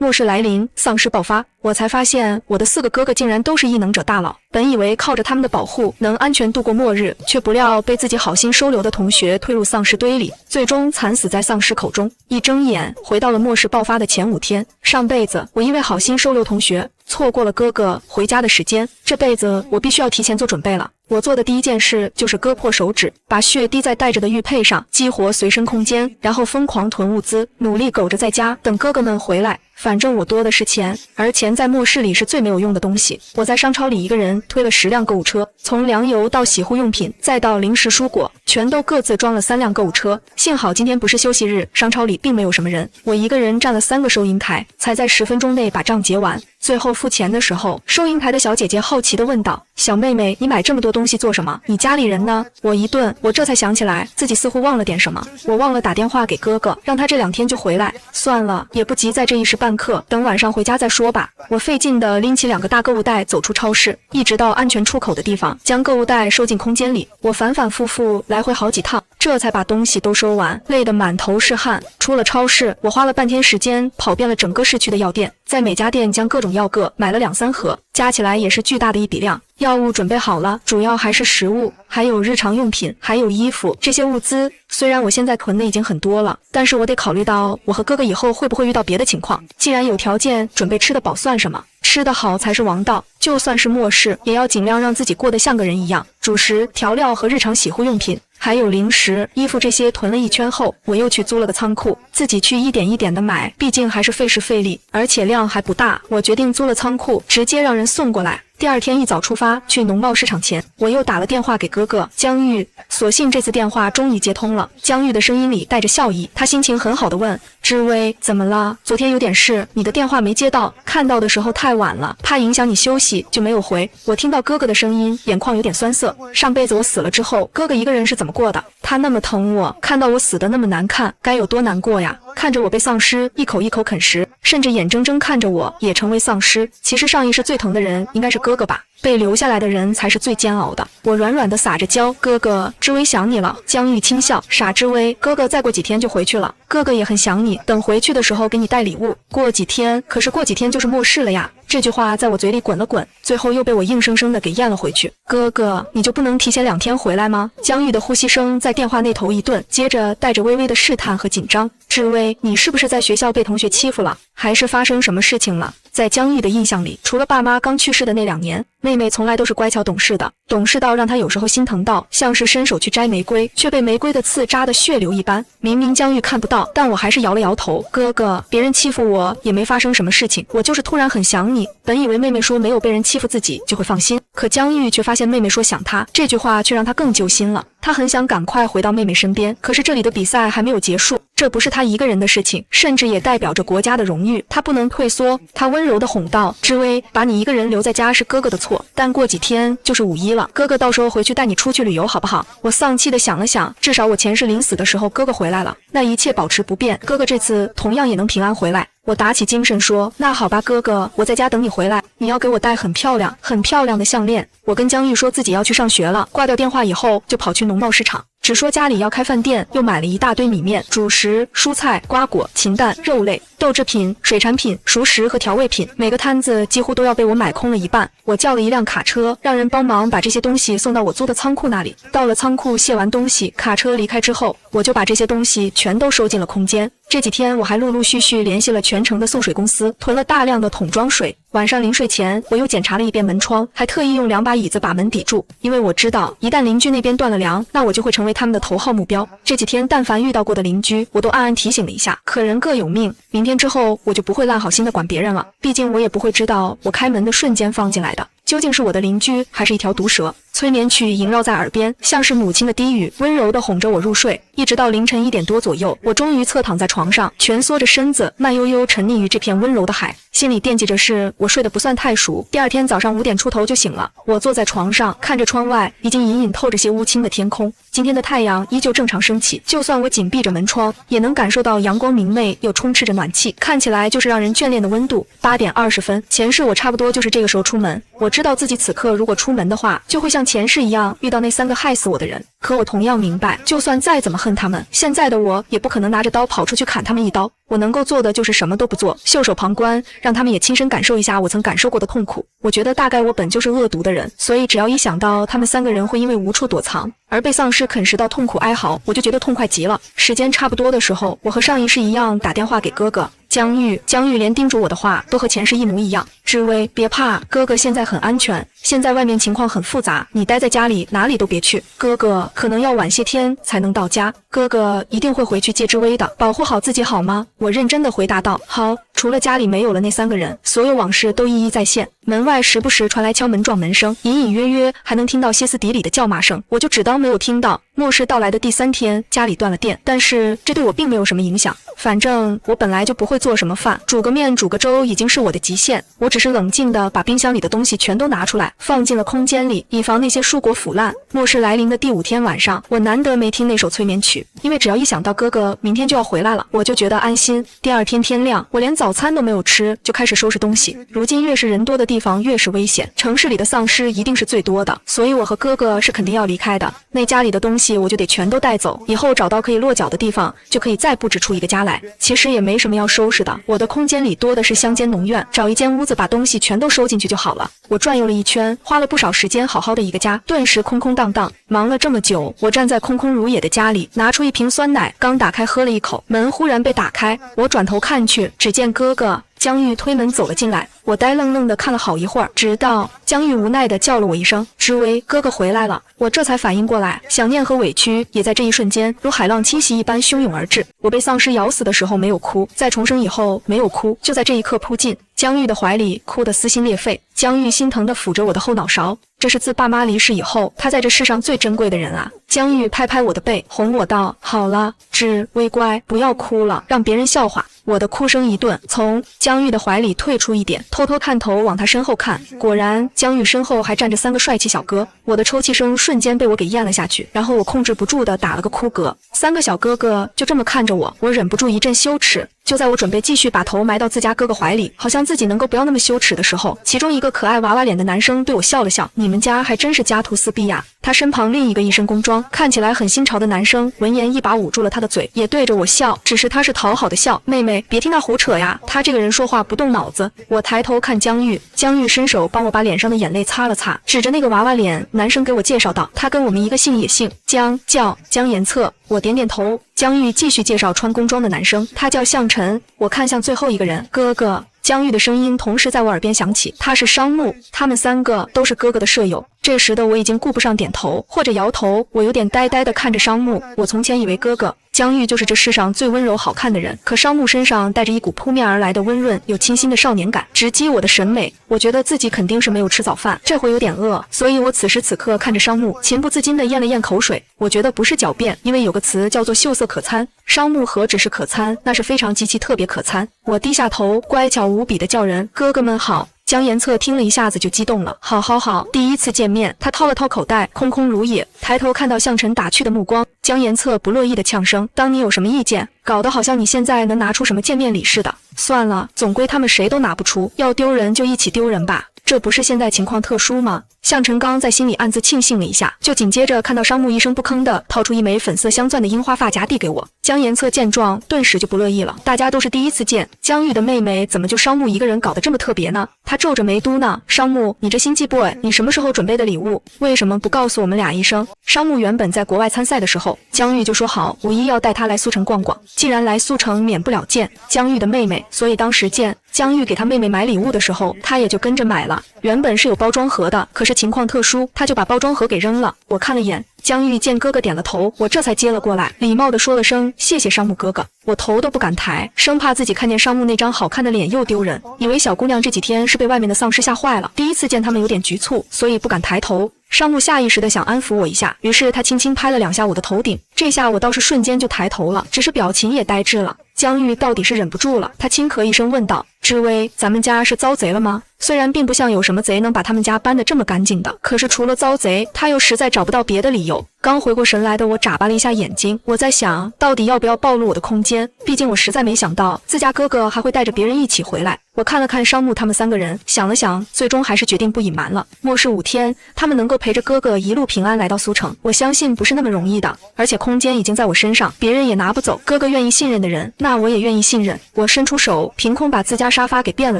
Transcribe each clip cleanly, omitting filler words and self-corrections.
末世来临，丧尸爆发，我才发现我的4个哥哥竟然都是异能者大佬。本以为靠着他们的保护能安全度过末日，却不料被自己好心收留的同学推入丧尸堆里，最终惨死在丧尸口中。一睁眼，回到了末世爆发的前5天。上辈子我因为好心收留同学，错过了哥哥回家的时间，这辈子我必须要提前做准备了。我做的第一件事就是割破手指，把血滴在带着的玉佩上，激活随身空间，然后疯狂囤物资，努力苟着在家等哥哥们回来。反正我多的是钱，而钱在末世里是最没有用的东西。我在商超里一个人推了10辆购物车，从粮油到洗护用品，再到零食蔬果，全都各自装了3辆购物车。幸好今天不是休息日，商超里并没有什么人，我一个人占了3个收银台，才在10分钟内把账结完。最后付钱的时候，收银台的小姐姐好奇地问道：“小妹妹，你买这么多东西做什么？你家里人呢？”我一顿，我这才想起来自己似乎忘了点什么，我忘了打电话给哥哥，让他这2天就回来。算了，也不急在这一时半刻，等晚上回家再说吧。我费劲地拎起2个大购物袋走出超市，一直到安全出口的地方，将购物袋收进空间里。我反反复复来回好几趟，这才把东西都收完，累得满头是汗。出了超市，我花了半天时间跑遍了整个市区的药店，在每家店将各种药个买了2-3盒，加起来也是巨大的一笔量。药物准备好了，主要还是食物，还有日常用品，还有衣服。这些物资虽然我现在囤的已经很多了，但是我得考虑到我和哥哥以后会不会遇到别的情况。既然有条件准备吃得饱算什么，吃得好才是王道。就算是末世，也要尽量让自己过得像个人一样。主食、调料和日常洗护用品，还有零食、衣服这些囤了一圈后，我又去租了个仓库，自己去一点一点的买，毕竟还是费时费力，而且量还不大。我决定租了仓库，直接让人送过来。第2天一早出发去农贸市场前，我又打了电话给哥哥江玉，所幸这次电话终于接通了。江玉的声音里带着笑意，他心情很好的问：“知薇，怎么了？昨天有点事，你的电话没接到，看到的时候太晚了，怕影响你休息，就没有回。”我听到哥哥的声音，眼眶有点酸涩。上辈子我死了之后，哥哥一个人是怎么过的？他那么疼我，看到我死得那么难看，该有多难过呀！看着我被丧尸一口一口啃食，甚至眼睁睁看着我也成为丧尸。其实上一世最疼的人应该是哥哥吧，被留下来的人才是最煎熬的。我软软的撒着娇：“哥哥，知薇想你了。”江玉轻笑：“傻知薇，哥哥再过几天就回去了，哥哥也很想你，等回去的时候给你带礼物。”过几天？可是过几天就是末世了呀。这句话在我嘴里滚了滚，最后又被我硬生生的给咽了回去。哥哥，你就不能提前2天回来吗？江玉的呼吸声在电话那头一顿，接着带着微微的试探和紧张：“知薇，你是不是在学校被同学欺负了？还是发生什么事情了？”在江玉的印象里，除了爸妈刚去世的那2年，妹妹从来都是乖巧懂事的，懂事到让她有时候心疼到像是伸手去摘玫瑰，却被玫瑰的刺扎得血流一般。明明江玉看不到，但我还是摇了摇头：“哥哥，别人欺负我也没发生什么事情，我就是突然很想你。”本以为妹妹说没有被人欺负自己就会放心，可江玉却发现妹妹说想她，这句话却让她更揪心了。他很想赶快回到妹妹身边，可是这里的比赛还没有结束，这不是他一个人的事情，甚至也代表着国家的荣誉，他不能退缩。他温柔地哄道：“知薇，把你一个人留在家是哥哥的错，但过几天就是5·1了，哥哥到时候回去带你出去旅游好不好？”我丧气地想了想，至少我前世临死的时候哥哥回来了，那一切保持不变，哥哥这次同样也能平安回来。我打起精神说：“那好吧，哥哥，我在家等你回来，你要给我带很漂亮的项链。”我跟江玉说自己要去上学了，挂掉电话以后就跑去农贸市场，只说家里要开饭店，又买了一大堆米面、主食、蔬菜、瓜果、禽蛋、肉类、豆制品、水产品、熟食和调味品，每个摊子几乎都要被我买空了一半。我叫了一辆卡车，让人帮忙把这些东西送到我租的仓库那里。到了仓库卸完东西，卡车离开之后，我就把这些东西全都收进了空间。这几天我还陆陆续续联系了全城的送水公司，囤了大量的桶装水。晚上临睡前，我又检查了一遍门窗，还特意用2把椅子把门抵住，因为我知道一旦邻居那边断了粮，那我就会成为他们的头号目标。这几天但凡遇到过的邻居，我都暗暗提醒了一下，可人各有命，明天之后我就不会烂好心的管别人了，毕竟我也不会知道我开门的瞬间放进来的究竟是我的邻居还是一条毒蛇。催眠曲萦绕在耳边，像是母亲的低语，温柔地哄着我入睡。一直到凌晨1点多左右，我终于侧躺在床上，蜷缩着身子，慢悠悠沉溺于这片温柔的海。心里惦记着是我睡得不算太熟，第2天早上5点出头就醒了。我坐在床上，看着窗外已经隐隐透着些乌青的天空，今天的太阳依旧正常升起，就算我紧闭着门窗，也能感受到阳光明媚又充斥着暖气，看起来就是让人眷恋的温度。8点20分，前世我差不多就是这个时候出门，我知道自己此刻如果出门的话，就会像前世一样遇到那3个害死我的人。可我同样明白，就算再怎么恨他们，现在的我也不可能拿着刀跑出去砍他们一刀。我能够做的就是什么都不做，袖手旁观，让他们也亲身感受一下我曾感受过的痛苦。我觉得大概我本就是恶毒的人，所以只要一想到他们3个人会因为无处躲藏而被丧尸啃食到痛苦哀嚎，我就觉得痛快极了。时间差不多的时候，我和上一世一样打电话给哥哥江玉连叮嘱我的话都和前世一模一样。志威，别怕，哥哥现在很安全，现在外面情况很复杂，你待在家里哪里都别去，哥哥可能要晚些天才能到家，哥哥一定会回去接志威的，保护好自己好吗？我认真地回答道。好。除了家里没有了那3个人，所有往事都一一再现。门外时不时传来敲门撞门声，隐隐约约还能听到歇斯底里的叫骂声，我就只当没有听到。末世到来的第3天，家里断了电，但是这对我并没有什么影响。反正我本来就不会做什么饭，煮个面煮个粥已经是我的极限。我只是冷静地把冰箱里的东西全都拿出来，放进了空间里，以防那些蔬果腐烂。末世来临的第5天晚上，我难得没听那首催眠曲，因为只要一想到哥哥明天就要回来了，我就觉得安心。第2天天亮，我连早餐都没有吃，就开始收拾东西。如今越是人多的地方越是危险，城市里的丧尸一定是最多的，所以我和哥哥是肯定要离开的。那家里的东西我就得全都带走，以后找到可以落脚的地方，就可以再布置出一个家来。其实也没什么要收拾的，我的空间里多的是乡间农院，找一间屋子把东西全都收进去就好了。我转悠了一圈，花了不少时间，好好的一个家顿时空空荡荡。忙了这么久，我站在空空如也的家里，拿出一瓶酸奶，刚打开喝了一口，门忽然被打开，我转头看去，只见哥哥江玉推门走了进来。我呆愣愣地看了好一会儿，直到江玉无奈地叫了我一声知薇，哥哥回来了。我这才反应过来，想念和委屈也在这一瞬间如海浪侵袭一般汹涌而至。我被丧尸咬死的时候没有哭，在重生以后没有哭，就在这一刻扑进江玉的怀里，哭得撕心裂肺。江玉心疼地抚着我的后脑勺，这是自爸妈离世以后他在这世上最珍贵的人啊。江玉拍拍我的背，哄我道，好了，知薇乖，不要哭了，让别人笑话。我的哭声一顿，从江玉的怀里退出一点，偷偷探头往他身后看，果然江玉身后还站着3个帅气小哥。我的抽泣声瞬间被我给咽了下去，然后我控制不住地打了个哭嗝。3个小哥哥就这么看着我，我忍不住一阵羞耻。就在我准备继续把头埋到自家哥哥怀里，好像自己能够不要那么羞耻的时候，其中一个可爱娃娃脸的男生对我笑了笑，你们家还真是家徒四壁呀。他身旁另一个一身工装看起来很新潮的男生闻言一把捂住了他的嘴，也对着我笑，只是他是讨好的笑，妹妹别听他胡扯呀，他这个人说话不动脑子。我抬头看江玉，江玉伸手帮我把脸上的眼泪擦了擦，指着那个娃娃脸男生给我介绍道，他跟我们一个姓，也姓江，叫江延策。我点点头，江玉继续介绍穿工装的男生，他叫向晨。我看向最后一个人，哥哥。江玉的声音同时在我耳边响起，他是商木，他们3个都是哥哥的舍友。这时的我已经顾不上点头或者摇头，我有点呆呆地看着商木。我从前以为哥哥江玉就是这世上最温柔好看的人，可商木身上带着一股扑面而来的温润又清新的少年感，直击我的审美。我觉得自己肯定是没有吃早饭，这回有点饿，所以我此时此刻看着商木，情不自禁地咽了咽口水。我觉得不是狡辩，因为有个词叫做秀色可餐，商木何止是可餐，那是非常极其特别可餐。我低下头，乖巧无比地叫人，哥哥们好。江延策听了一下子就激动了，好好好，第一次见面。他掏了掏口袋，空空如也，抬头看到向晨打趣的目光。江延策不乐意的呛声，当你有什么意见，搞得好像你现在能拿出什么见面礼似的。算了，总归他们谁都拿不出，要丢人就一起丢人吧，这不是现在情况特殊吗？向晨刚在心里暗自庆幸了一下，就紧接着看到商木一声不吭地掏出一枚粉色镶钻的樱花发夹递给我。江延策见状顿时就不乐意了，大家都是第一次见，江玉的妹妹怎么就商木一个人搞得这么特别呢？他皱着眉嘟囔，商木，你这心机 boy， 你什么时候准备的礼物？为什么不告诉我们俩一声？商木原本在国外参赛的时候，江玉就说好5一要带他来苏城逛逛，既然来苏城免不了见江玉的妹妹，所以当时见江玉给他妹妹买礼物的时候，他也就跟着买了。原本是有包装盒的，可是情况特殊，他就把包装盒给扔了。我看了眼，江玉见哥哥点了头，我这才接了过来，礼貌地说了声谢谢商木哥哥。我头都不敢抬，生怕自己看见商木那张好看的脸又丢人，以为小姑娘这几天是被外面的丧尸吓坏了，第一次见他们有点局促，所以不敢抬头。商木下意识地想安抚我一下，于是他轻轻拍了2下我的头顶，这下我倒是瞬间就抬头了，只是表情也呆滞了。江玉到底是忍不住了，他轻咳一声问道，知薇，咱们家是遭贼了吗？虽然并不像有什么贼能把他们家搬得这么干净的，可是除了遭贼，他又实在找不到别的理由。刚回过神来的我眨巴了一下眼睛，我在想，到底要不要暴露我的空间？毕竟我实在没想到自家哥哥还会带着别人一起回来。我看了看商木他们3个人，想了想，最终还是决定不隐瞒了。末世5天，他们能够陪着哥哥一路平安来到苏城，我相信不是那么容易的。而且空间已经在我身上，别人也拿不走。哥哥愿意信任的人，那我也愿意信任。我伸出手，凭空把自家沙发给变了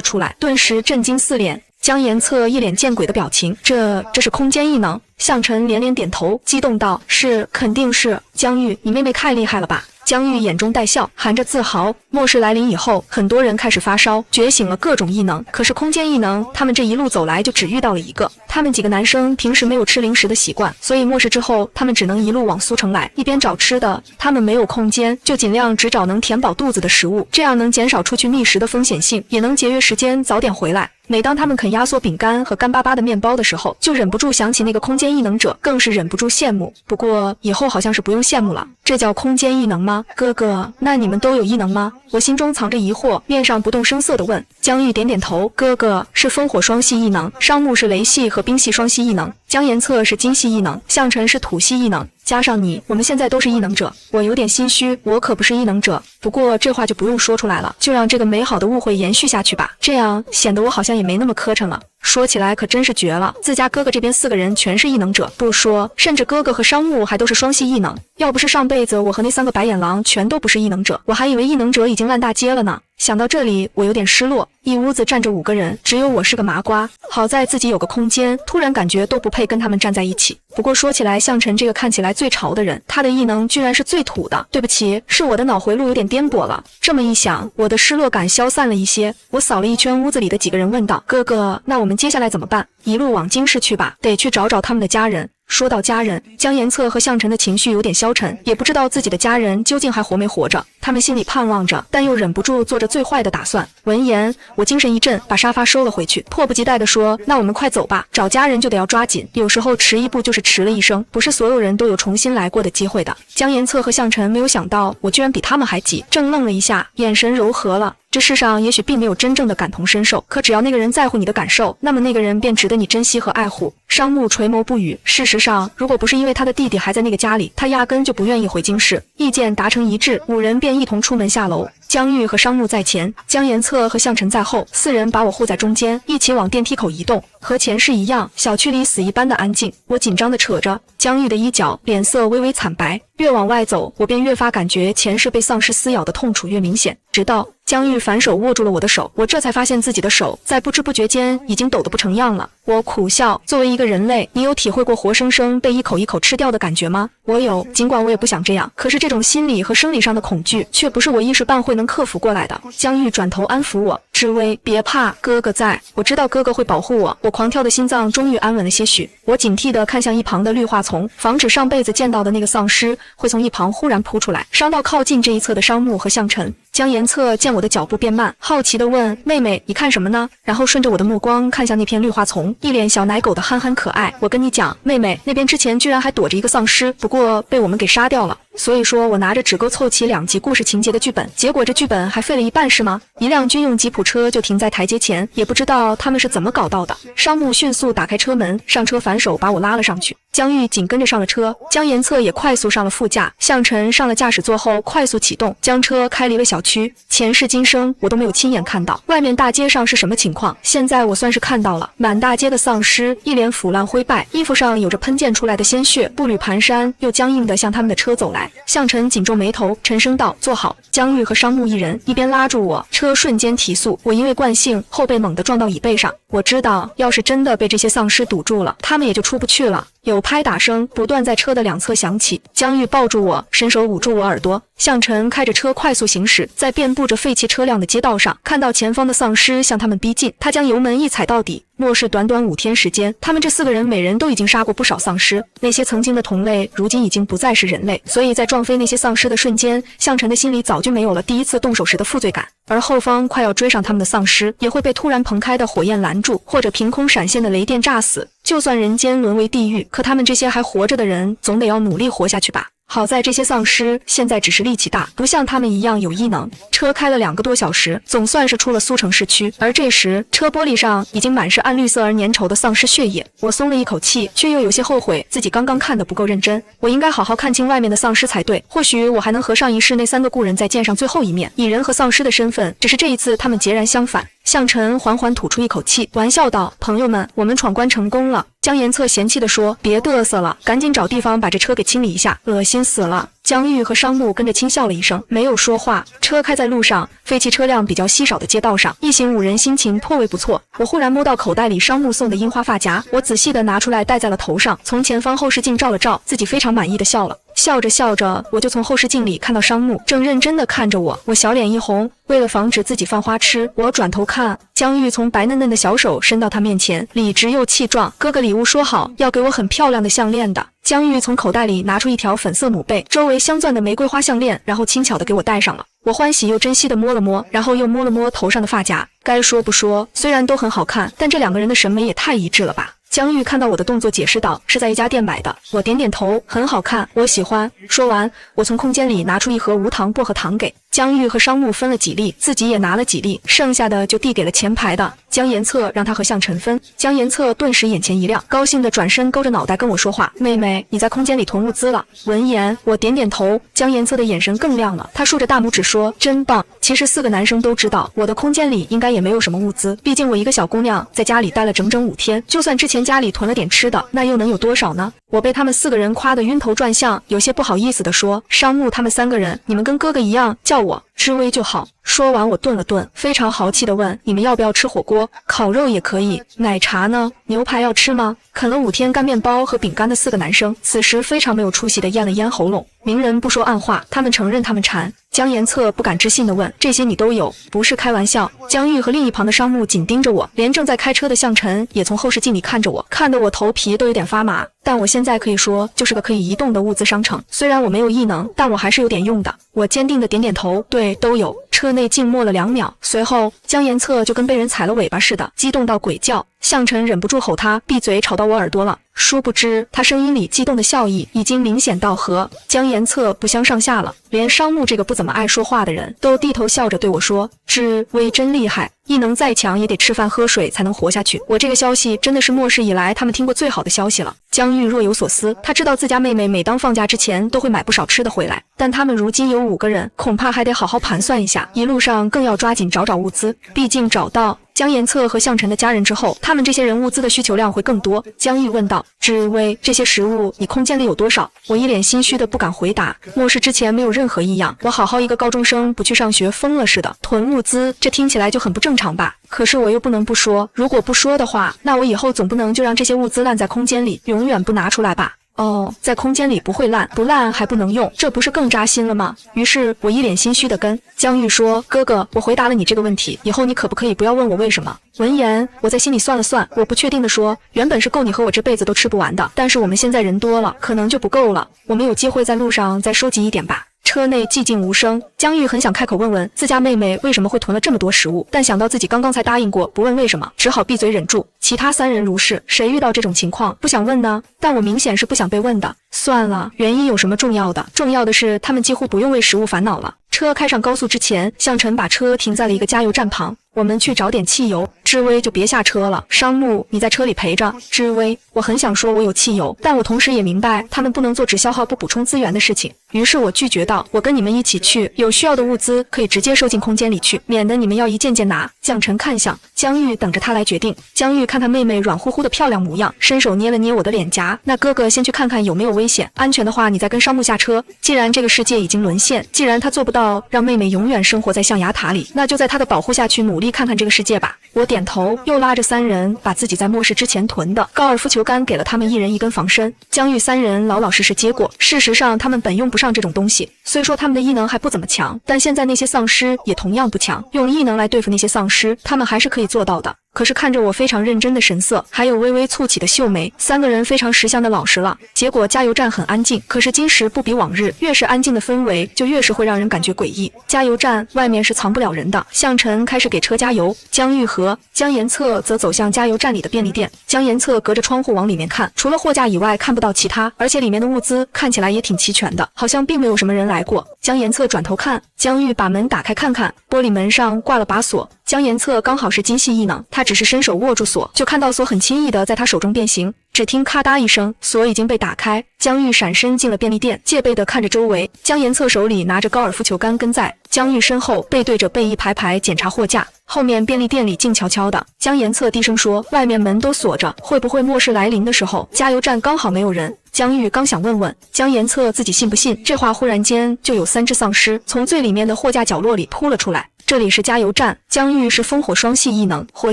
出来，顿时震惊四脸。江延策一脸见鬼的表情，这是空间异能？向晨连连点头，激动道：“是，肯定是。江玉，你妹妹太厉害了吧！”江玉眼中带笑，含着自豪。末世来临以后，很多人开始发烧，觉醒了各种异能。可是空间异能，他们这一路走来就只遇到了一个。他们几个男生平时没有吃零食的习惯，所以末世之后，他们只能一路往苏城来，一边找吃的。他们没有空间，就尽量只找能填饱肚子的食物，这样能减少出去觅食的风险性，也能节约时间，早点回来。每当他们啃压缩饼干和干巴巴的面包的时候，就忍不住想起那个空间异能者，更是忍不住羡慕。不过以后好像是不用羡慕了，这叫空间异能吗？哥哥，那你们都有异能吗？我心中藏着疑惑，面上不动声色地问。江玉点点头，哥哥是风火双系异能，商木是雷系和冰系双系异能，江延策是金系异能，向晨是土系异能，加上你，我们现在都是异能者。我有点心虚，我可不是异能者。不过这话就不用说出来了，就让这个美好的误会延续下去吧，这样显得我好像也没那么磕碜了。说起来可真是绝了，自家哥哥这边4个人全是异能者，不说，甚至哥哥和商木还都是双系异能。要不是上辈子我和那3个白眼狼全都不是异能者，我还以为异能者已经烂大街了呢。想到这里，我有点失落。一屋子站着5个人，只有我是个麻瓜。好在自己有个空间，突然感觉都不配跟他们站在一起。不过说起来，向晨这个看起来最潮的人，他的异能居然是最土的。对不起，是我的脑回路有点颠簸了。这么一想，我的失落感消散了一些。我扫了一圈屋子里的几个人，问道：“哥哥，那我们接下来怎么办？一路往京市去吧，得去找找他们的家人。”说到家人，江延策和向晨的情绪有点消沉，也不知道自己的家人究竟还活没活着。他们心里盼望着，但又忍不住做着最坏的打算。闻言，我精神一振，把沙发收了回去，迫不及待地说：“那我们快走吧，找家人就得要抓紧，有时候迟一步就是迟了一生，不是所有人都有重新来过的机会的。”江延策和向晨没有想到我居然比他们还急，正愣了一下，眼神柔和了。这世上也许并没有真正的感同身受，可只要那个人在乎你的感受，那么那个人便值得你珍惜和爱护。商木垂眸不语。事实上，如果不是因为他的弟弟还在那个家里，他压根就不愿意回京市。意见达成一致，5人便一同出门下楼。江玉和商木在前，江延策和向晨在后，4人把我护在中间，一起往电梯口移动。和前世一样，小区里死一般的安静。我紧张地扯着江玉的衣角，脸色微微惨白。越往外走，我便越发感觉前世被丧尸撕咬的痛楚越明显，直到江玉反手握住了我的手，我这才发现自己的手在不知不觉间已经抖得不成样了。我苦笑，作为一个人类，你有体会过活生生被一口一口吃掉的感觉吗？我有，尽管我也不想这样，可是这种心理和生理上的恐惧却不是我一时半会能克服过来的。江玉转头安抚我，志威，别怕，哥哥在，我知道哥哥会保护我。我狂跳的心脏终于安稳了些许，我警惕地看向一旁的绿化丛，防止上辈子见到的那个丧尸会从一旁忽然扑出来，伤到靠近这一侧的商木和向晨。江延策见我的脚步变慢，好奇地问：“妹妹，你看什么呢？”然后顺着我的目光看向那片绿化丛，一脸小奶狗的憨憨可爱。我跟你讲，妹妹，那边之前居然还躲着一个丧尸，不过被我们给杀掉了。所以说我拿着只够凑齐2集故事情节的剧本，结果这剧本还废了一半是吗？一辆军用吉普车就停在台阶前，也不知道他们是怎么搞到的。商木迅速打开车门，上车反手把我拉了上去。江玉紧跟着上了车，江延策也快速上了副驾，向晨上了驾驶座后快速启动，将车开离了小区。前世今生我都没有亲眼看到外面大街上是什么情况，现在我算是看到了，满大街的丧尸一脸腐烂灰败，衣服上有着喷溅出来的鲜血，步履蹒跚又僵硬地向他们的车走来。向晨紧皱眉头，沉声道：“坐好。”江玉和商木一人一边拉住我，车瞬间提速。我因为惯性后背猛地撞到椅背上，我知道要是真的被这些丧尸堵住了，他们也就出不去了。有拍打声不断在车的2侧响起，江玉抱住我，伸手捂住我耳朵。向晨开着车快速行驶，在遍布着废弃车辆的街道上，看到前方的丧尸向他们逼近，他将油门一踩到底。末世短短5天时间，他们这4个人每人都已经杀过不少丧尸，那些曾经的同类如今已经不再是人类，所以在撞飞那些丧尸的瞬间，向晨的心里早就没有了第一次动手时的负罪感。而后方快要追上他们的丧尸，也会被突然澎开的火焰拦住，或者凭空闪现的雷电炸死。就算人间沦为地狱，可他们这些还活着的人总得要努力活下去吧。好在这些丧尸现在只是力气大，不像他们一样有异能。车开了2个多小时，总算是出了苏城市区，而这时车玻璃上已经满是暗绿色而粘稠的丧尸血液。我松了一口气，却又有些后悔自己刚刚看得不够认真。我应该好好看清外面的丧尸才对，或许我还能和上一世那3个故人再见上最后一面，以人和丧尸的身份，只是这一次他们截然相反。向晨缓缓吐出一口气，玩笑道：“朋友们，我们闯关成功了。”江延策嫌弃地说：“别嘚瑟了，赶紧找地方把这车给清理一下，恶心死了。”江玉和商木跟着轻笑了一声，没有说话。车开在路上，废弃车辆比较稀少的街道上，一行5人心情颇为不错。我忽然摸到口袋里商木送的樱花发夹，我仔细地拿出来戴在了头上，从前方后视镜照了照，自己非常满意的笑了。笑着笑着，我就从后视镜里看到商木正认真地看着我，我小脸一红。为了防止自己犯花痴，我转头看，江玉从白嫩嫩的小手伸到他面前，理直又气壮：“哥哥礼物说好要给我很漂亮的项链的。”江玉从口袋里拿出一条粉色母贝，周围镶钻的玫瑰花项链，然后轻巧地给我戴上了。我欢喜又珍惜地摸了摸，然后又摸了摸头上的发夹。该说不说，虽然都很好看，但这2个人的审美也太一致了吧。江玉看到我的动作，解释道：“是在一家店买的。”我点点头，很好看，我喜欢。说完，我从空间里拿出一盒无糖薄荷糖给江玉和商木分了几粒，自己也拿了几粒，剩下的就递给了前排的江延策，让他和向晨分。江延策顿时眼前一亮，高兴地转身勾着脑袋跟我说话：“妹妹，你在空间里囤物资了。”闻言，我点点头。江延策的眼神更亮了，他竖着大拇指说：“真棒！”其实4个男生都知道，我的空间里应该也没有什么物资，毕竟我一个小姑娘在家里待了整整5天，就算之前家里囤了点吃的，那又能有多少呢？我被他们4个人夸得晕头转向，有些不好意思地说：“商木他们3个人，你们跟哥哥一样叫我知微就好。”说完我顿了顿，非常豪气地问：“你们要不要吃火锅？烤肉也可以，奶茶呢？牛排要吃吗？”啃了5天干面包和饼干的4个男生，此时非常没有出息地咽了咽喉咙。明人不说暗话，他们承认他们馋。江延策不敢置信地问：“这些你都有？不是开玩笑？”江玉和另一旁的商木紧盯着我，连正在开车的向晨也从后视镜里看着我，看得我头皮都有点发麻。但我现在可以说就是个可以移动的物资商城，虽然我没有异能，但我还是有点用的。我坚定地点点头，对，都有。车内静默了2秒，随后江延策就跟被人踩了尾巴似的，激动到鬼叫。向晨忍不住吼他：“闭嘴，吵到我耳朵了。”殊不知他声音里激动的笑意已经明显到和江延策不相上下了，连商木这个不怎么爱说话的人都低头笑着对我说：“知微真厉害，异能再强也得吃饭喝水才能活下去。”我这个消息真的是末世以来他们听过最好的消息了。江玉若有所思，他知道自家妹妹每当放假之前都会买不少吃的回来，但他们如今有5个人，恐怕还得好好盘算一下，一路上更要抓紧找物资，毕竟找到江延策和向晨的家人之后，他们这些人物资的需求量会更多。江玉问道：“知微，这些食物你空间里有多少？”我一脸心虚的不敢回答。末世之前没有任何异样，我好好一个高中生不去上学疯了似的囤物资，这听起来就很不正常吧？可是我又不能不说，如果不说的话，那我以后总不能就让这些物资烂在空间里，永远不拿出来吧？哦，在空间里不会烂，不烂还不能用，这不是更扎心了吗？于是我一脸心虚地跟江玉说：“哥哥，我回答了你这个问题，以后你可不可以不要问我为什么？”闻言，我在心里算了算，我不确定地说：“原本是够你和我这辈子都吃不完的，但是我们现在人多了，可能就不够了。我们有机会在路上再收集一点吧。”车内寂静无声，江玉很想开口问问自家妹妹为什么会囤了这么多食物，但想到自己刚刚才答应过不问为什么，只好闭嘴忍住。其他3人如是，谁遇到这种情况不想问呢？但我明显是不想被问的。算了，原因有什么重要的？重要的是他们几乎不用为食物烦恼了。车开上高速之前，向晨把车停在了一个加油站旁。我们去找点汽油，知微就别下车了。商木，你在车里陪着。知微，我很想说我有汽油，但我同时也明白他们不能做只消耗不补充资源的事情。于是我拒绝道：“我跟你们一起去，有需要的物资可以直接收进空间里去，免得你们要一件件拿。”向晨看向江玉，等着他来决定。江玉看他妹妹软乎乎的漂亮模样，伸手捏了捏我的脸颊。那哥哥先去看看有没有危险，安全的话你再跟商木下车。既然这个世界已经沦陷，既然他做不到让妹妹永远生活在象牙塔里，那就在他的保护下去努力看看这个世界吧。我点头，又拉着3人把自己在末世之前囤的高尔夫球杆给了他们1人1根防身。江玉3人老老实实接过。事实上他们本用不上这种东西，虽说他们的异能还不怎么强，但现在那些丧尸也同样不强，用异能来对付那些丧尸他们还是可以做到的。可是看着我非常认真的神色，还有微微蹙起的秀眉，三个人非常识相的老实了。结果加油站很安静，可是今时不比往日，越是安静的氛围，就越是会让人感觉诡异。加油站外面是藏不了人的，向晨开始给车加油，江玉和江延策则走向加油站里的便利店。江延策隔着窗户往里面看，除了货架以外看不到其他，而且里面的物资看起来也挺齐全的，好像并没有什么人来过。江延策转头看，江玉把门打开看看，玻璃门上挂了把锁。江延策刚好是精细异能，他只是伸手握住锁，就看到锁很轻易的在他手中变形。只听咔嗒一声，锁已经被打开。江玉闪身进了便利店，戒备地看着周围。江延策手里拿着高尔夫球杆跟在江玉身后，背对着背一排排检查货架。后面便利店里静悄悄的，江延策低声说：“外面门都锁着，会不会末世来临的时候，加油站刚好没有人？”江玉刚想问问江延策自己信不信，这话忽然间就有3只丧尸从最里面的货架角落里扑了出来。这里是加油站，江玉是风火双系异能，火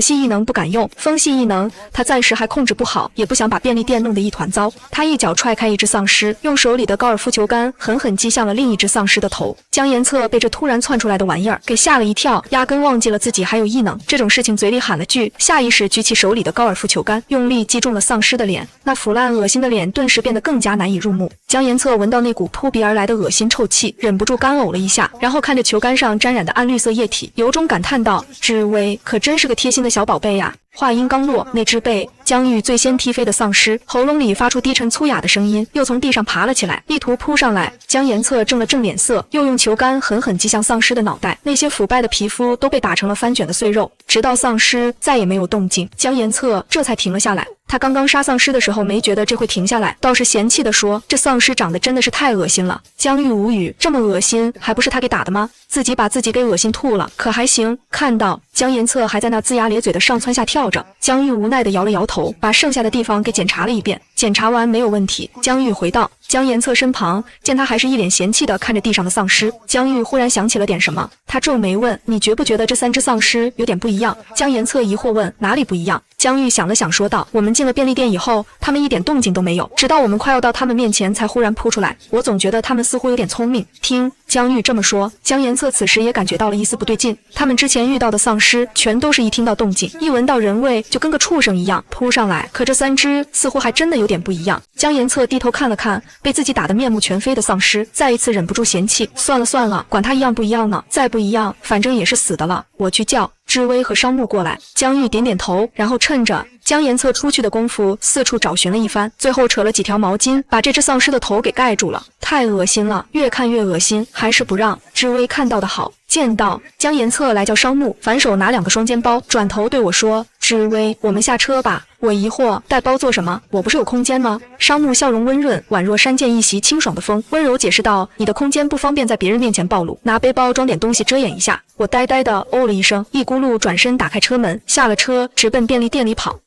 系异能不敢用，风系异能他暂时还控制不好，也不想把便利店弄得一团糟。他一脚踹开一只丧尸，用手里的高尔夫球杆狠狠击向了另一只丧尸的头。江延策被这突然窜出来的玩意儿给吓了一跳，压根忘记了自己还有异能这种事情，嘴里喊了句，下意识举起手里的高尔夫球杆，用力击中了丧尸的脸。那腐烂恶心的脸顿时变得更加难以入目。江延策闻到那股扑鼻而来的恶心臭气，忍不住干呕了一下，然后看着球杆上沾染的暗绿色液体，由衷感叹道：“志威可真是个贴心的小宝贝呀！”话音刚落，那只被江玉最先踢飞的丧尸喉咙里发出低沉粗哑的声音，又从地上爬了起来，意图扑上来。江延策正了正脸色，又用球杆狠狠击向丧尸的脑袋，那些腐败的皮肤都被打成了翻卷的碎肉。直到丧尸再也没有动静，江延策这才停了下来。他刚刚杀丧尸的时候没觉得这会停下来，倒是嫌弃地说：“这丧尸长得真的是太恶心了。”江玉无语，这么恶心还不是他给打的吗？自己把自己给恶心吐了，可还行。看到江延策还在那龇牙咧嘴的上蹿下跳着，江玉无奈地摇了摇头，把剩下的地方给检查了一遍，检查完没有问题。江玉回到江延策身旁，见他还是一脸嫌弃地看着地上的丧尸，江玉忽然想起了点什么，他皱眉问：“你觉不觉得这3只丧尸有点不一样？”江延策疑惑问：“哪里不一样？”江玉想了想说道：“我们进了便利店以后，他们一点动静都没有，直到我们快要到他们面前才忽然扑出来。我总觉得他们似乎有点聪明。”听江玉这么说，江延策此时也感觉到了一丝不对劲。他们之前遇到的丧尸全都是一听到动静，一闻到人味就跟个畜生一样扑上来，可这3只似乎还真的有点不一样。江延策低头看了看被自己打得面目全非的丧尸，再一次忍不住嫌弃：“算了算了，管他一样不一样呢，再不一样，反正也是死的了。我去叫志威和商木过来。”江玉点点头，然后趁着江延策出去的功夫四处找寻了一番，最后扯了几条毛巾把这只丧尸的头给盖住了。太恶心了，越看越恶心，还是不让志威看到的好。见到江延策来叫商木，反手拿2个双肩包，转头对我说：“志威，我们下车吧。”我疑惑，带包做什么？我不是有空间吗？商木笑容温润，宛若山涧一袭清爽的风，温柔解释道：“你的空间不方便在别人面前暴露，拿背包装点东西遮掩一下。”我呆呆的哦了一声，一咕噜转身打开车门，下了车直奔便利店里跑。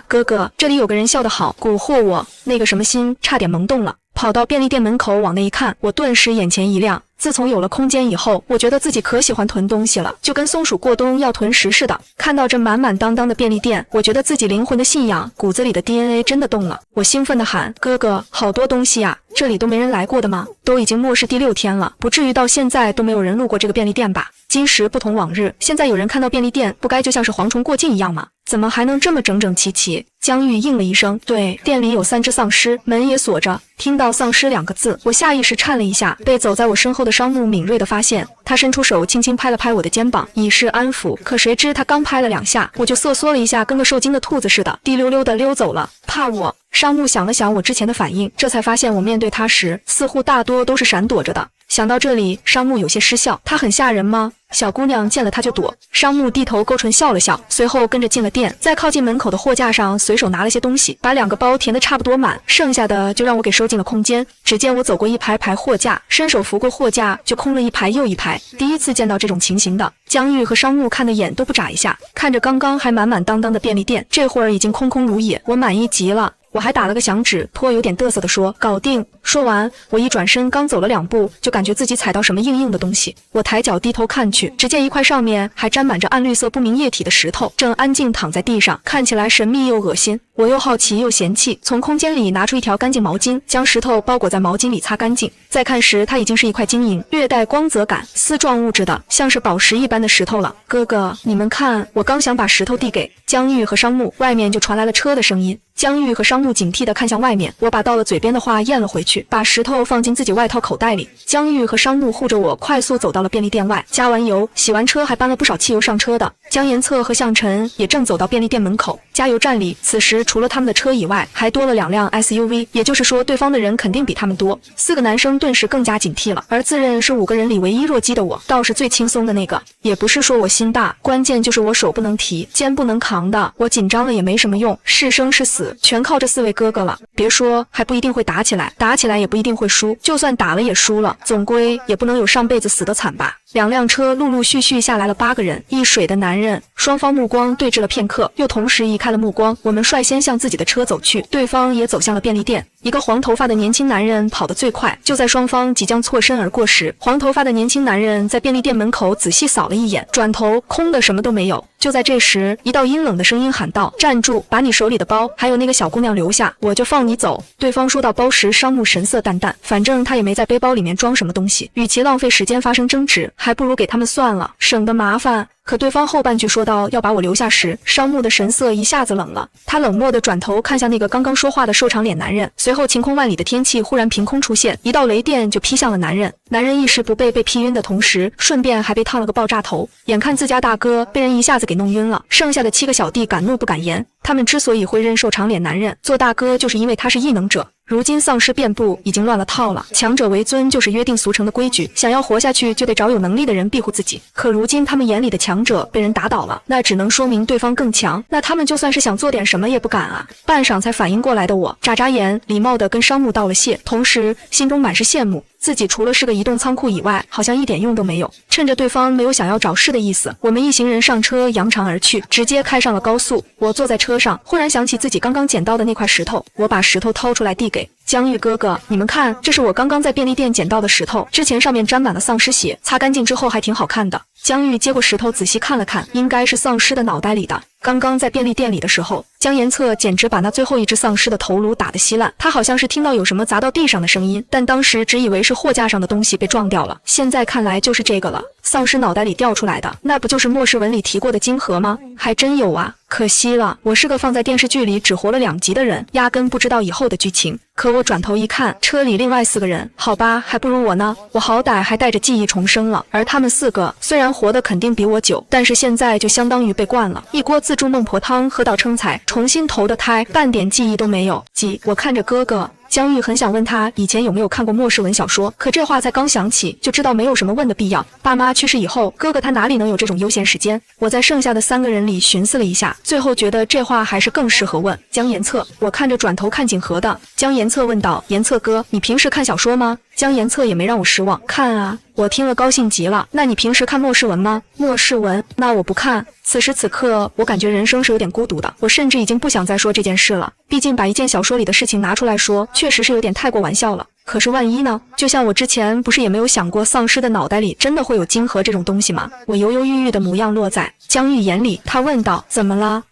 哥哥，这里有个人笑得好蛊惑我，那个什么心差点萌动了。跑到便利店门口往那一看，我顿时眼前一亮。自从有了空间以后，我觉得自己可喜欢囤东西了，就跟松鼠过冬要囤食似的。看到这满满当当的便利店，我觉得自己灵魂的信仰，骨子里的 DNA 真的动了。我兴奋地喊：“哥哥，好多东西啊！这里都没人来过的吗？都已经末世第6天了，不至于到现在都没有人路过这个便利店吧？今时不同往日，现在有人看到便利店，不该就像是蝗虫过境一样吗？怎么还能这么整整齐齐？”江玉应了一声：“对，店里有3只丧尸，门也锁着。”听到丧尸2个字，我下意识颤了一下，被走在我身后的商木敏锐地发现，他伸出手轻轻拍了拍我的肩膀，以示安抚。可谁知他刚拍了2下，我就瑟缩了一下，跟个受惊的兔子似的，滴溜溜地溜走了。怕我？商木想了想我之前的反应，这才发现我面对他时，似乎大多都是闪躲着的。想到这里，商木有些失笑：“他很吓人吗？小姑娘见了他就躲。”商木低头勾唇笑了笑，随后跟着进了店，在靠近门口的货架上随手拿了些东西，把2个包填得差不多满，剩下的就让我给收进了空间。只见我走过一排排货架，伸手扶过货架，就空了一排又一排。第一次见到这种情形的江玉和商木看的眼都不眨一下，看着刚刚还满满当当的便利店，这会儿已经空空如也，我满意极了。我还打了个响指，颇有点嘚瑟地说：“搞定。”说完，我一转身，刚走了2步，就感觉自己踩到什么硬硬的东西。我抬脚低头看去，只见一块上面还沾满着暗绿色不明液体的石头，正安静躺在地上，看起来神秘又恶心。我又好奇又嫌弃，从空间里拿出一条干净毛巾，将石头包裹在毛巾里擦干净。再看时，它已经是一块晶莹、略带光泽感、丝状物质的，像是宝石一般的石头了。哥哥，你们看，我刚想把石头递给江玉和商木，外面就传来了车的声音。江玉和商木警惕地看向外面，我把到了嘴边的话咽了回去，把石头放进自己外套口袋里。江玉和商木护着我，快速走到了便利店外，加完油、洗完车，还搬了不少汽油上车的。江延策和向晨也正走到便利店门口。加油站里，此时除了他们的车以外，还多了2辆 SUV， 也就是说，对方的人肯定比他们多。4个男生顿时更加警惕了，而自认是5个人里唯一弱鸡的我，倒是最轻松的那个。也不是说我心大，关键就是我手不能提，肩不能扛的，我紧张了也没什么用，是生是死全靠这4位哥哥了。别说还不一定会打起来，打起来也不一定会输，就算打了也输了，总归也不能有上辈子死得惨吧。2辆车陆陆续续下来了8个人，一水的男人，双方目光对峙了片刻，又同时移开了目光。我们率先向自己的车走去，对方也走向了便利店。一个黄头发的年轻男人跑得最快，就在双方即将错身而过时，黄头发的年轻男人在便利店门口仔细扫了一眼，转头空的什么都没有。就在这时，一道阴冷的声音喊道：“站住，把你手里的包还有那个小姑娘留下，我就放你走。”对方说到包时，商木神色淡淡，反正他也没在背包里面装什么东西，与其浪费时间发生争执，还不如给他们算了，省得麻烦。可对方后半句说到要把我留下时，商木的神色一下子冷了，他冷漠地转头看向那个刚刚说话的瘦长脸男人，随后晴空万里的天气忽然凭空出现，一道雷电就劈向了男人。男人一时不备被劈晕的同时，顺便还被烫了个爆炸头。眼看自家大哥被人一下子给弄晕了，剩下的7个小弟敢怒不敢言。他们之所以会认瘦长脸男人做大哥，就是因为他是异能者。如今丧尸遍布，已经乱了套了。强者为尊就是约定俗成的规矩，想要活下去就得找有能力的人庇护自己。可如今他们眼里的强者被人打倒了，那只能说明对方更强，那他们就算是想做点什么也不敢啊。半晌才反应过来的我，眨眨眼，礼貌地跟商木道了谢，同时心中满是羡慕。自己除了是个移动仓库以外，好像一点用都没有。趁着对方没有想要找事的意思，我们一行人上车扬长而去，直接开上了高速。我坐在车上，忽然想起自己刚刚捡到的那块石头，我把石头掏出来递给江玉哥哥，你们看，这是我刚刚在便利店捡到的石头，之前上面沾满了丧尸血，擦干净之后还挺好看的。江玉接过石头仔细看了看，应该是丧尸的脑袋里的。刚刚在便利店里的时候，江延策简直把那最后一只丧尸的头颅打得稀烂，他好像是听到有什么砸到地上的声音，但当时只以为是货架上的东西被撞掉了，现在看来就是这个了。丧尸脑袋里掉出来的，那不就是末世文里提过的晶核吗？还真有啊，可惜了，我是个放在电视剧里只活了2集的人，压根不知道以后的剧情。可我转头一看，车里另外4个人，好吧，还不如我呢，我好歹还带着记忆重生了，而他们4个虽然活得肯定比我久，但是现在就相当于被灌了一锅自助孟婆汤，喝到撑财，重新投的胎，半点记忆都没有。我看着哥哥。江玉很想问他以前有没有看过末世文小说，可这话才刚想起，就知道没有什么问的必要。爸妈去世以后，哥哥他哪里能有这种悠闲时间？我在剩下的3个人里寻思了一下，最后觉得这话还是更适合问江延策。我看着转头看景和的江延策问道：“延策哥，你平时看小说吗？”江延策也没让我失望，看啊。我听了高兴极了。那你平时看末世文吗？末世文？那我不看。此时此刻，我感觉人生是有点孤独的，我甚至已经不想再说这件事了。毕竟把一件小说里的事情拿出来说，确实是有点太过玩笑了。可是万一呢？就像我之前不是也没有想过丧尸的脑袋里真的会有晶核这种东西吗？我犹犹豫豫的模样落在江玉眼里，他问道：“怎么了？”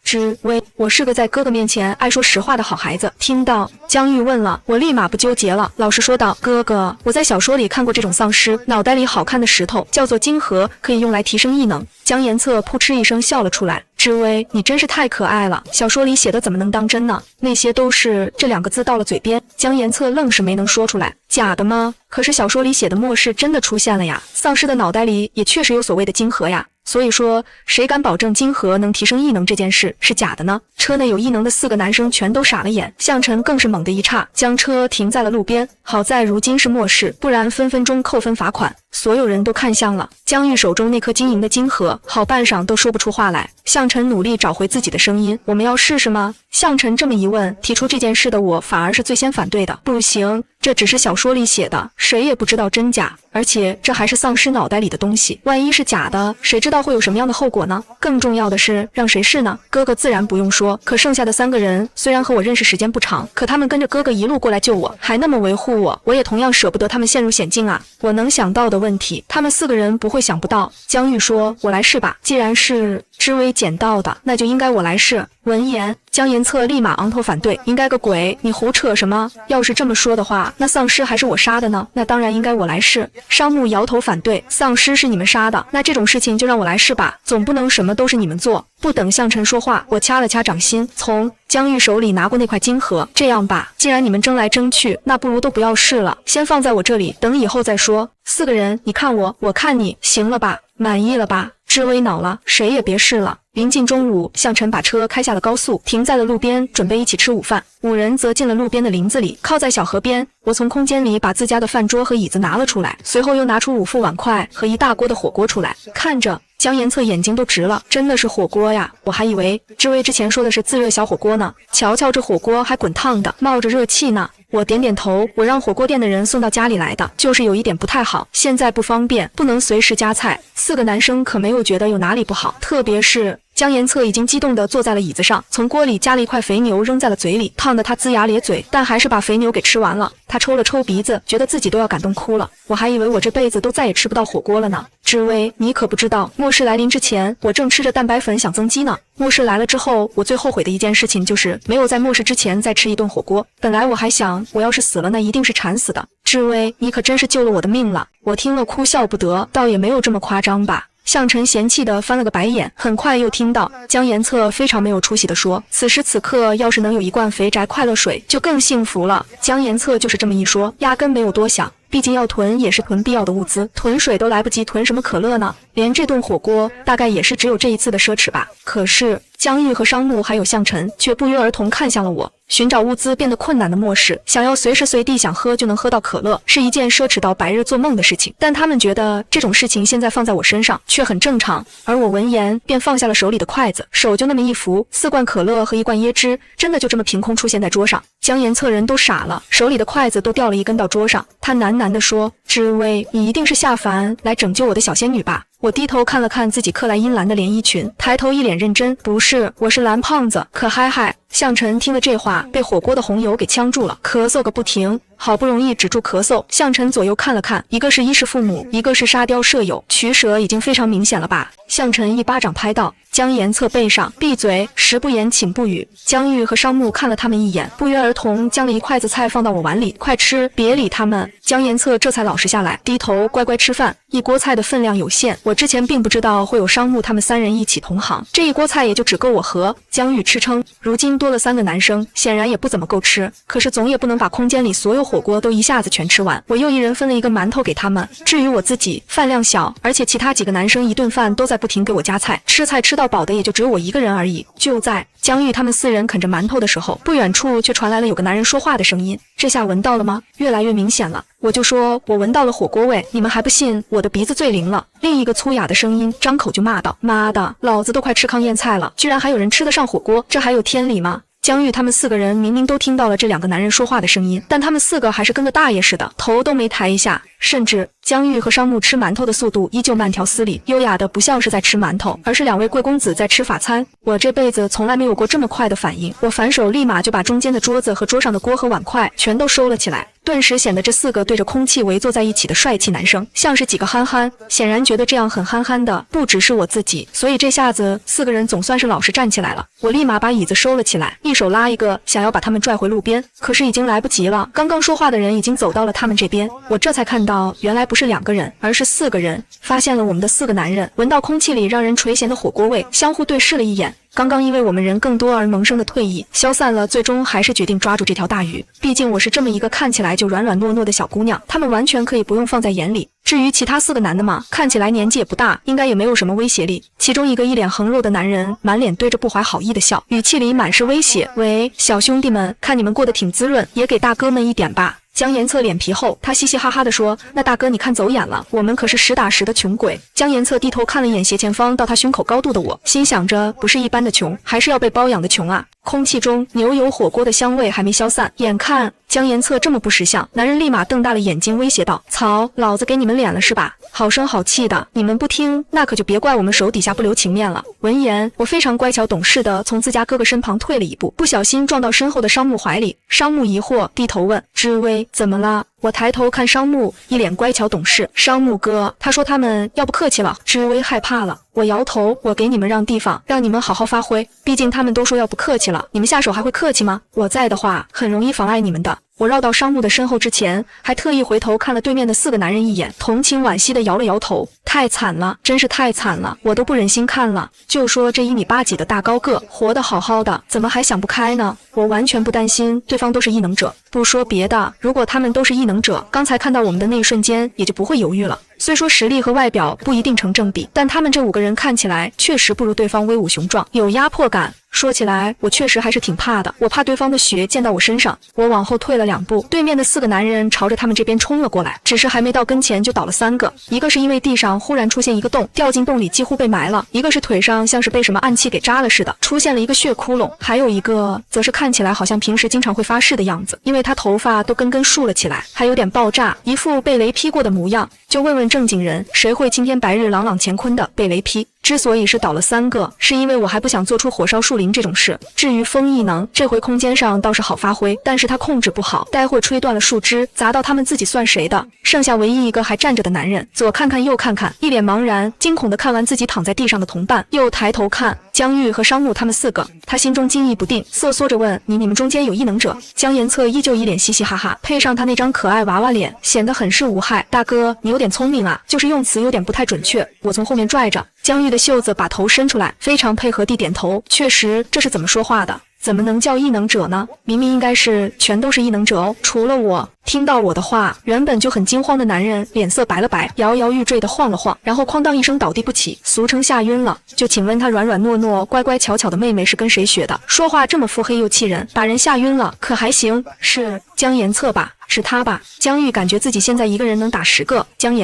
我是个在哥哥面前爱说实话的好孩子。听到江玉问了，我立马不纠结了，老实说道：“哥哥，我在小说里看过这种丧尸脑袋里好看的石头，叫做晶核，可以用来提升异能。”江延策扑哧一声笑了出来。知薇，你真是太可爱了，小说里写的怎么能当真呢？那些都是这2个字到了嘴边，江延策愣是没能说出来。假的吗？可是小说里写的末世真的出现了呀，丧尸的脑袋里也确实有所谓的晶核呀。所以说，谁敢保证晶核能提升异能这件事是假的呢？车内有异能的4个男生全都傻了眼，向晨更是猛地一岔，将车停在了路边。好在如今是末世，不然分分钟扣分罚款。所有人都看向了江玉手中那颗晶莹的晶核，好半晌都说不出话来。向晨努力找回自己的声音：“我们要试试吗？”向晨这么一问，提出这件事的我反而是最先反对的。不行，这只是小说里写的，谁也不知道真假，而且这还是丧尸脑袋里的东西，万一是假的，谁知道会有什么样的后果呢？更重要的是，让谁试呢？哥哥自然不用说，可剩下的3个人虽然和我认识时间不长，可他们跟着哥哥一路过来救我，还那么维护我，我也同样舍不得他们陷入险境啊。我能想到的问题，他们4个人不会想不到。江玉说：“我来试吧，既然是知微捡到的，那就应该我来试。”闻言，江延策立马昂头反对：“应该个鬼，你胡扯什么？要是这么说的话，那丧尸还是我杀的呢？那当然应该我来试。”商木摇头反对：“丧尸是你们杀的，那这种事情就让我来试吧，总不能什么都是你们做。”不等向晨说话，我掐了掐掌心，从江玉手里拿过那块金盒。这样吧，既然你们争来争去，那不如都不要试了，先放在我这里，等以后再说。4个人，你看我，我看你，行了吧？满意了吧？知微恼了，谁也别试了。临近中午，向晨把车开下了高速，停在了路边，准备一起吃午饭。5人则进了路边的林子里，靠在小河边。我从空间里把自家的饭桌和椅子拿了出来，随后又拿出5副碗筷和一大锅的火锅出来，看着江延策眼睛都直了，真的是火锅呀！我还以为知微之前说的是自热小火锅呢，瞧瞧这火锅还滚烫的，冒着热气呢。我点点头，我让火锅店的人送到家里来的，就是有一点不太好，现在不方便，不能随时夹菜。4个男生可没有觉得有哪里不好，特别是江延策已经激动地坐在了椅子上，从锅里夹了一块肥牛扔在了嘴里，烫得他龇牙咧嘴，但还是把肥牛给吃完了。他抽了抽鼻子，觉得自己都要感动哭了。我还以为我这辈子都再也吃不到火锅了呢。知微，你可不知道，末世来临之前，我正吃着蛋白粉想增肌呢。末世来了之后，我最后悔的一件事情就是没有在末世之前再吃一顿火锅。本来我还想，我要是死了，那一定是馋死的。知微，你可真是救了我的命了。我听了哭笑不得，倒也没有这么夸张吧。向晨嫌弃地翻了个白眼，很快又听到江延策非常没有出息地说：“此时此刻，要是能有一罐肥宅快乐水，就更幸福了。”江延策就是这么一说，压根没有多想。毕竟要囤也是囤必要的物资，囤水都来不及，囤什么可乐呢？连这顿火锅大概也是只有这一次的奢侈吧。可是江玉和商木还有向晨却不约而同看向了我。寻找物资变得困难的末世，想要随时随地想喝就能喝到可乐，是一件奢侈到白日做梦的事情。但他们觉得这种事情现在放在我身上却很正常。而我闻言便放下了手里的筷子，手就那么一扶，4罐可乐和1罐椰汁真的就这么凭空出现在桌上。江延策人都傻了，手里的筷子都掉了一根到桌上。他喃喃地说：“知微，你一定是下凡来拯救我的小仙女吧？”我低头看了看自己克莱因蓝的连衣裙，抬头一脸认真：“不是，我是蓝胖子。”可嗨嗨！向晨听了这话，被火锅的红油给呛住了，咳嗽个不停。好不容易止住咳嗽，向晨左右看了看，一个是衣食父母，一个是沙雕舍友，取舍已经非常明显了吧？向晨一巴掌拍到江延策背上，闭嘴，食不言，寝不语。江玉和商木看了他们一眼，不约而同将了一筷子菜放到我碗里，快吃，别理他们。江延策这才老实下来，低头乖乖吃饭。一锅菜的分量有限，我之前并不知道会有商木他们3人一起同行，这一锅菜也就只够我和江玉吃撑。如今多了3个男生，显然也不怎么够吃，可是总也不能把空间里所有火锅都一下子全吃完。我又一人分了一个馒头给他们，至于我自己，饭量小，而且其他几个男生一顿饭都在不停给我夹菜，吃菜吃到饱的也就只有我一个人而已。就在江玉他们4人啃着馒头的时候，不远处却传来了有个男人说话的声音。这下闻到了吗？越来越明显了。我就说我闻到了火锅味，你们还不信？我的鼻子最灵了。另一个粗哑的声音张口就骂道：“妈的，老子都快吃糠咽菜了，居然还有人吃得上火锅，这还有天理吗？”江玉他们4个人明明都听到了这2个男人说话的声音，但他们4个还是跟个大爷似的，头都没抬一下。甚至江玉和商木吃馒头的速度依旧慢条斯理，优雅的不像是在吃馒头，而是2位贵公子在吃法餐。我这辈子从来没有过这么快的反应，我反手立马就把中间的桌子和桌上的锅和碗筷全都收了起来，顿时显得这4个对着空气围坐在一起的帅气男生像是几个憨憨，显然觉得这样很憨憨的不只是我自己，所以这下子4个人总算是老实站起来了。我立马把椅子收了起来，一手拉一个，想要把他们拽回路边，可是已经来不及了，刚刚说话的人已经走到了他们这边。我这才看到原来不是2个人，而是4个人。发现了我们的4个男人，闻到空气里让人垂涎的火锅味，相互对视了一眼。刚刚因为我们人更多而萌生的退意消散了，最终还是决定抓住这条大鱼。毕竟我是这么一个看起来就软软糯糯的小姑娘，他们完全可以不用放在眼里。至于其他4个男的嘛，看起来年纪也不大，应该也没有什么威胁力。其中一个一脸横肉的男人满脸堆着不怀好意的笑，语气里满是威胁：“喂，小兄弟们，看你们过得挺滋润，也给大哥们一点吧。”江延策脸皮厚，他嘻嘻哈哈地说：“那大哥你看走眼了，我们可是实打实的穷鬼。”江延策低头看了一眼斜前方到他胸口高度的我，心想着不是一般的穷，还是要被包养的穷啊。空气中牛油火锅的香味还没消散。眼看江延策这么不识相，男人立马瞪大了眼睛威胁道：操，老子给你们脸了是吧？好声好气的，你们不听，那可就别怪我们手底下不留情面了。闻言，我非常乖巧懂事的从自家哥哥身旁退了一步，不小心撞到身后的商木怀里。商木疑惑低头问：知微，怎么了？我抬头看商木，一脸乖巧懂事。商木哥，他说他们要不客气了。知微害怕了。我摇头，我给你们让地方，让你们好好发挥。毕竟他们都说要不客气了，你们下手还会客气吗？我在的话，很容易妨碍你们的。我绕到商木的身后之前，还特意回头看了对面的4个男人一眼，同情惋惜地摇了摇头。太惨了，真是太惨了，我都不忍心看了。就说这1米8几的大高个，活得好好的，怎么还想不开呢？我完全不担心对方都是异能者。不说别的，如果他们都是异能者，刚才看到我们的那一瞬间也就不会犹豫了。虽说实力和外表不一定成正比，但他们这5个人看起来确实不如对方威武雄壮，有压迫感。说起来，我确实还是挺怕的，我怕对方的血溅到我身上。我往后退了2步，对面的4个男人朝着他们这边冲了过来，只是还没到跟前就倒了3个。一个是因为地上忽然出现一个洞，掉进洞里几乎被埋了；一个是腿上像是被什么暗器给扎了似的，出现了一个血窟窿；还有一个则是看起来好像平时经常会发誓的样子，因为他头发都根竖了起来，还有点爆炸，一副被雷劈过的模样。就问问正经人，谁会青天白日朗朗乾坤的被雷劈？之所以是倒了3个，是因为我还不想做出火烧树林这种事。至于风异能，这回空间上倒是好发挥，但是他控制不好，待会吹断了树枝，砸到他们自己算谁的？剩下唯一一个还站着的男人，左看看右看看，一脸茫然惊恐地看完自己躺在地上的同伴，又抬头看江玉和商木他们4个，他心中惊异不定，瑟缩着问：你们中间有异能者？江延策依旧一脸嘻嘻哈哈，配上他那张可爱娃娃脸，显得很是无害。大哥，你有点聪明啊，就是用词有点不太准确。我从后面拽着江玉的袖子，把头伸出来，非常配合地点头。确实，这是怎么说话的？怎么能叫异能者呢？明明应该是全都是异能者哦，除了我。听到我的话，原本就很惊慌的男人脸色白了白，摇摇欲坠地晃了晃，然后哐当一声倒地不起，俗称吓晕了。就请问他软软糯糯、乖乖巧巧的妹妹是跟谁学的？说话这么腹黑又气人，把人吓晕了，可还行？是江延策吧？是他吧？江玉感觉自己现在一个人能打10个。江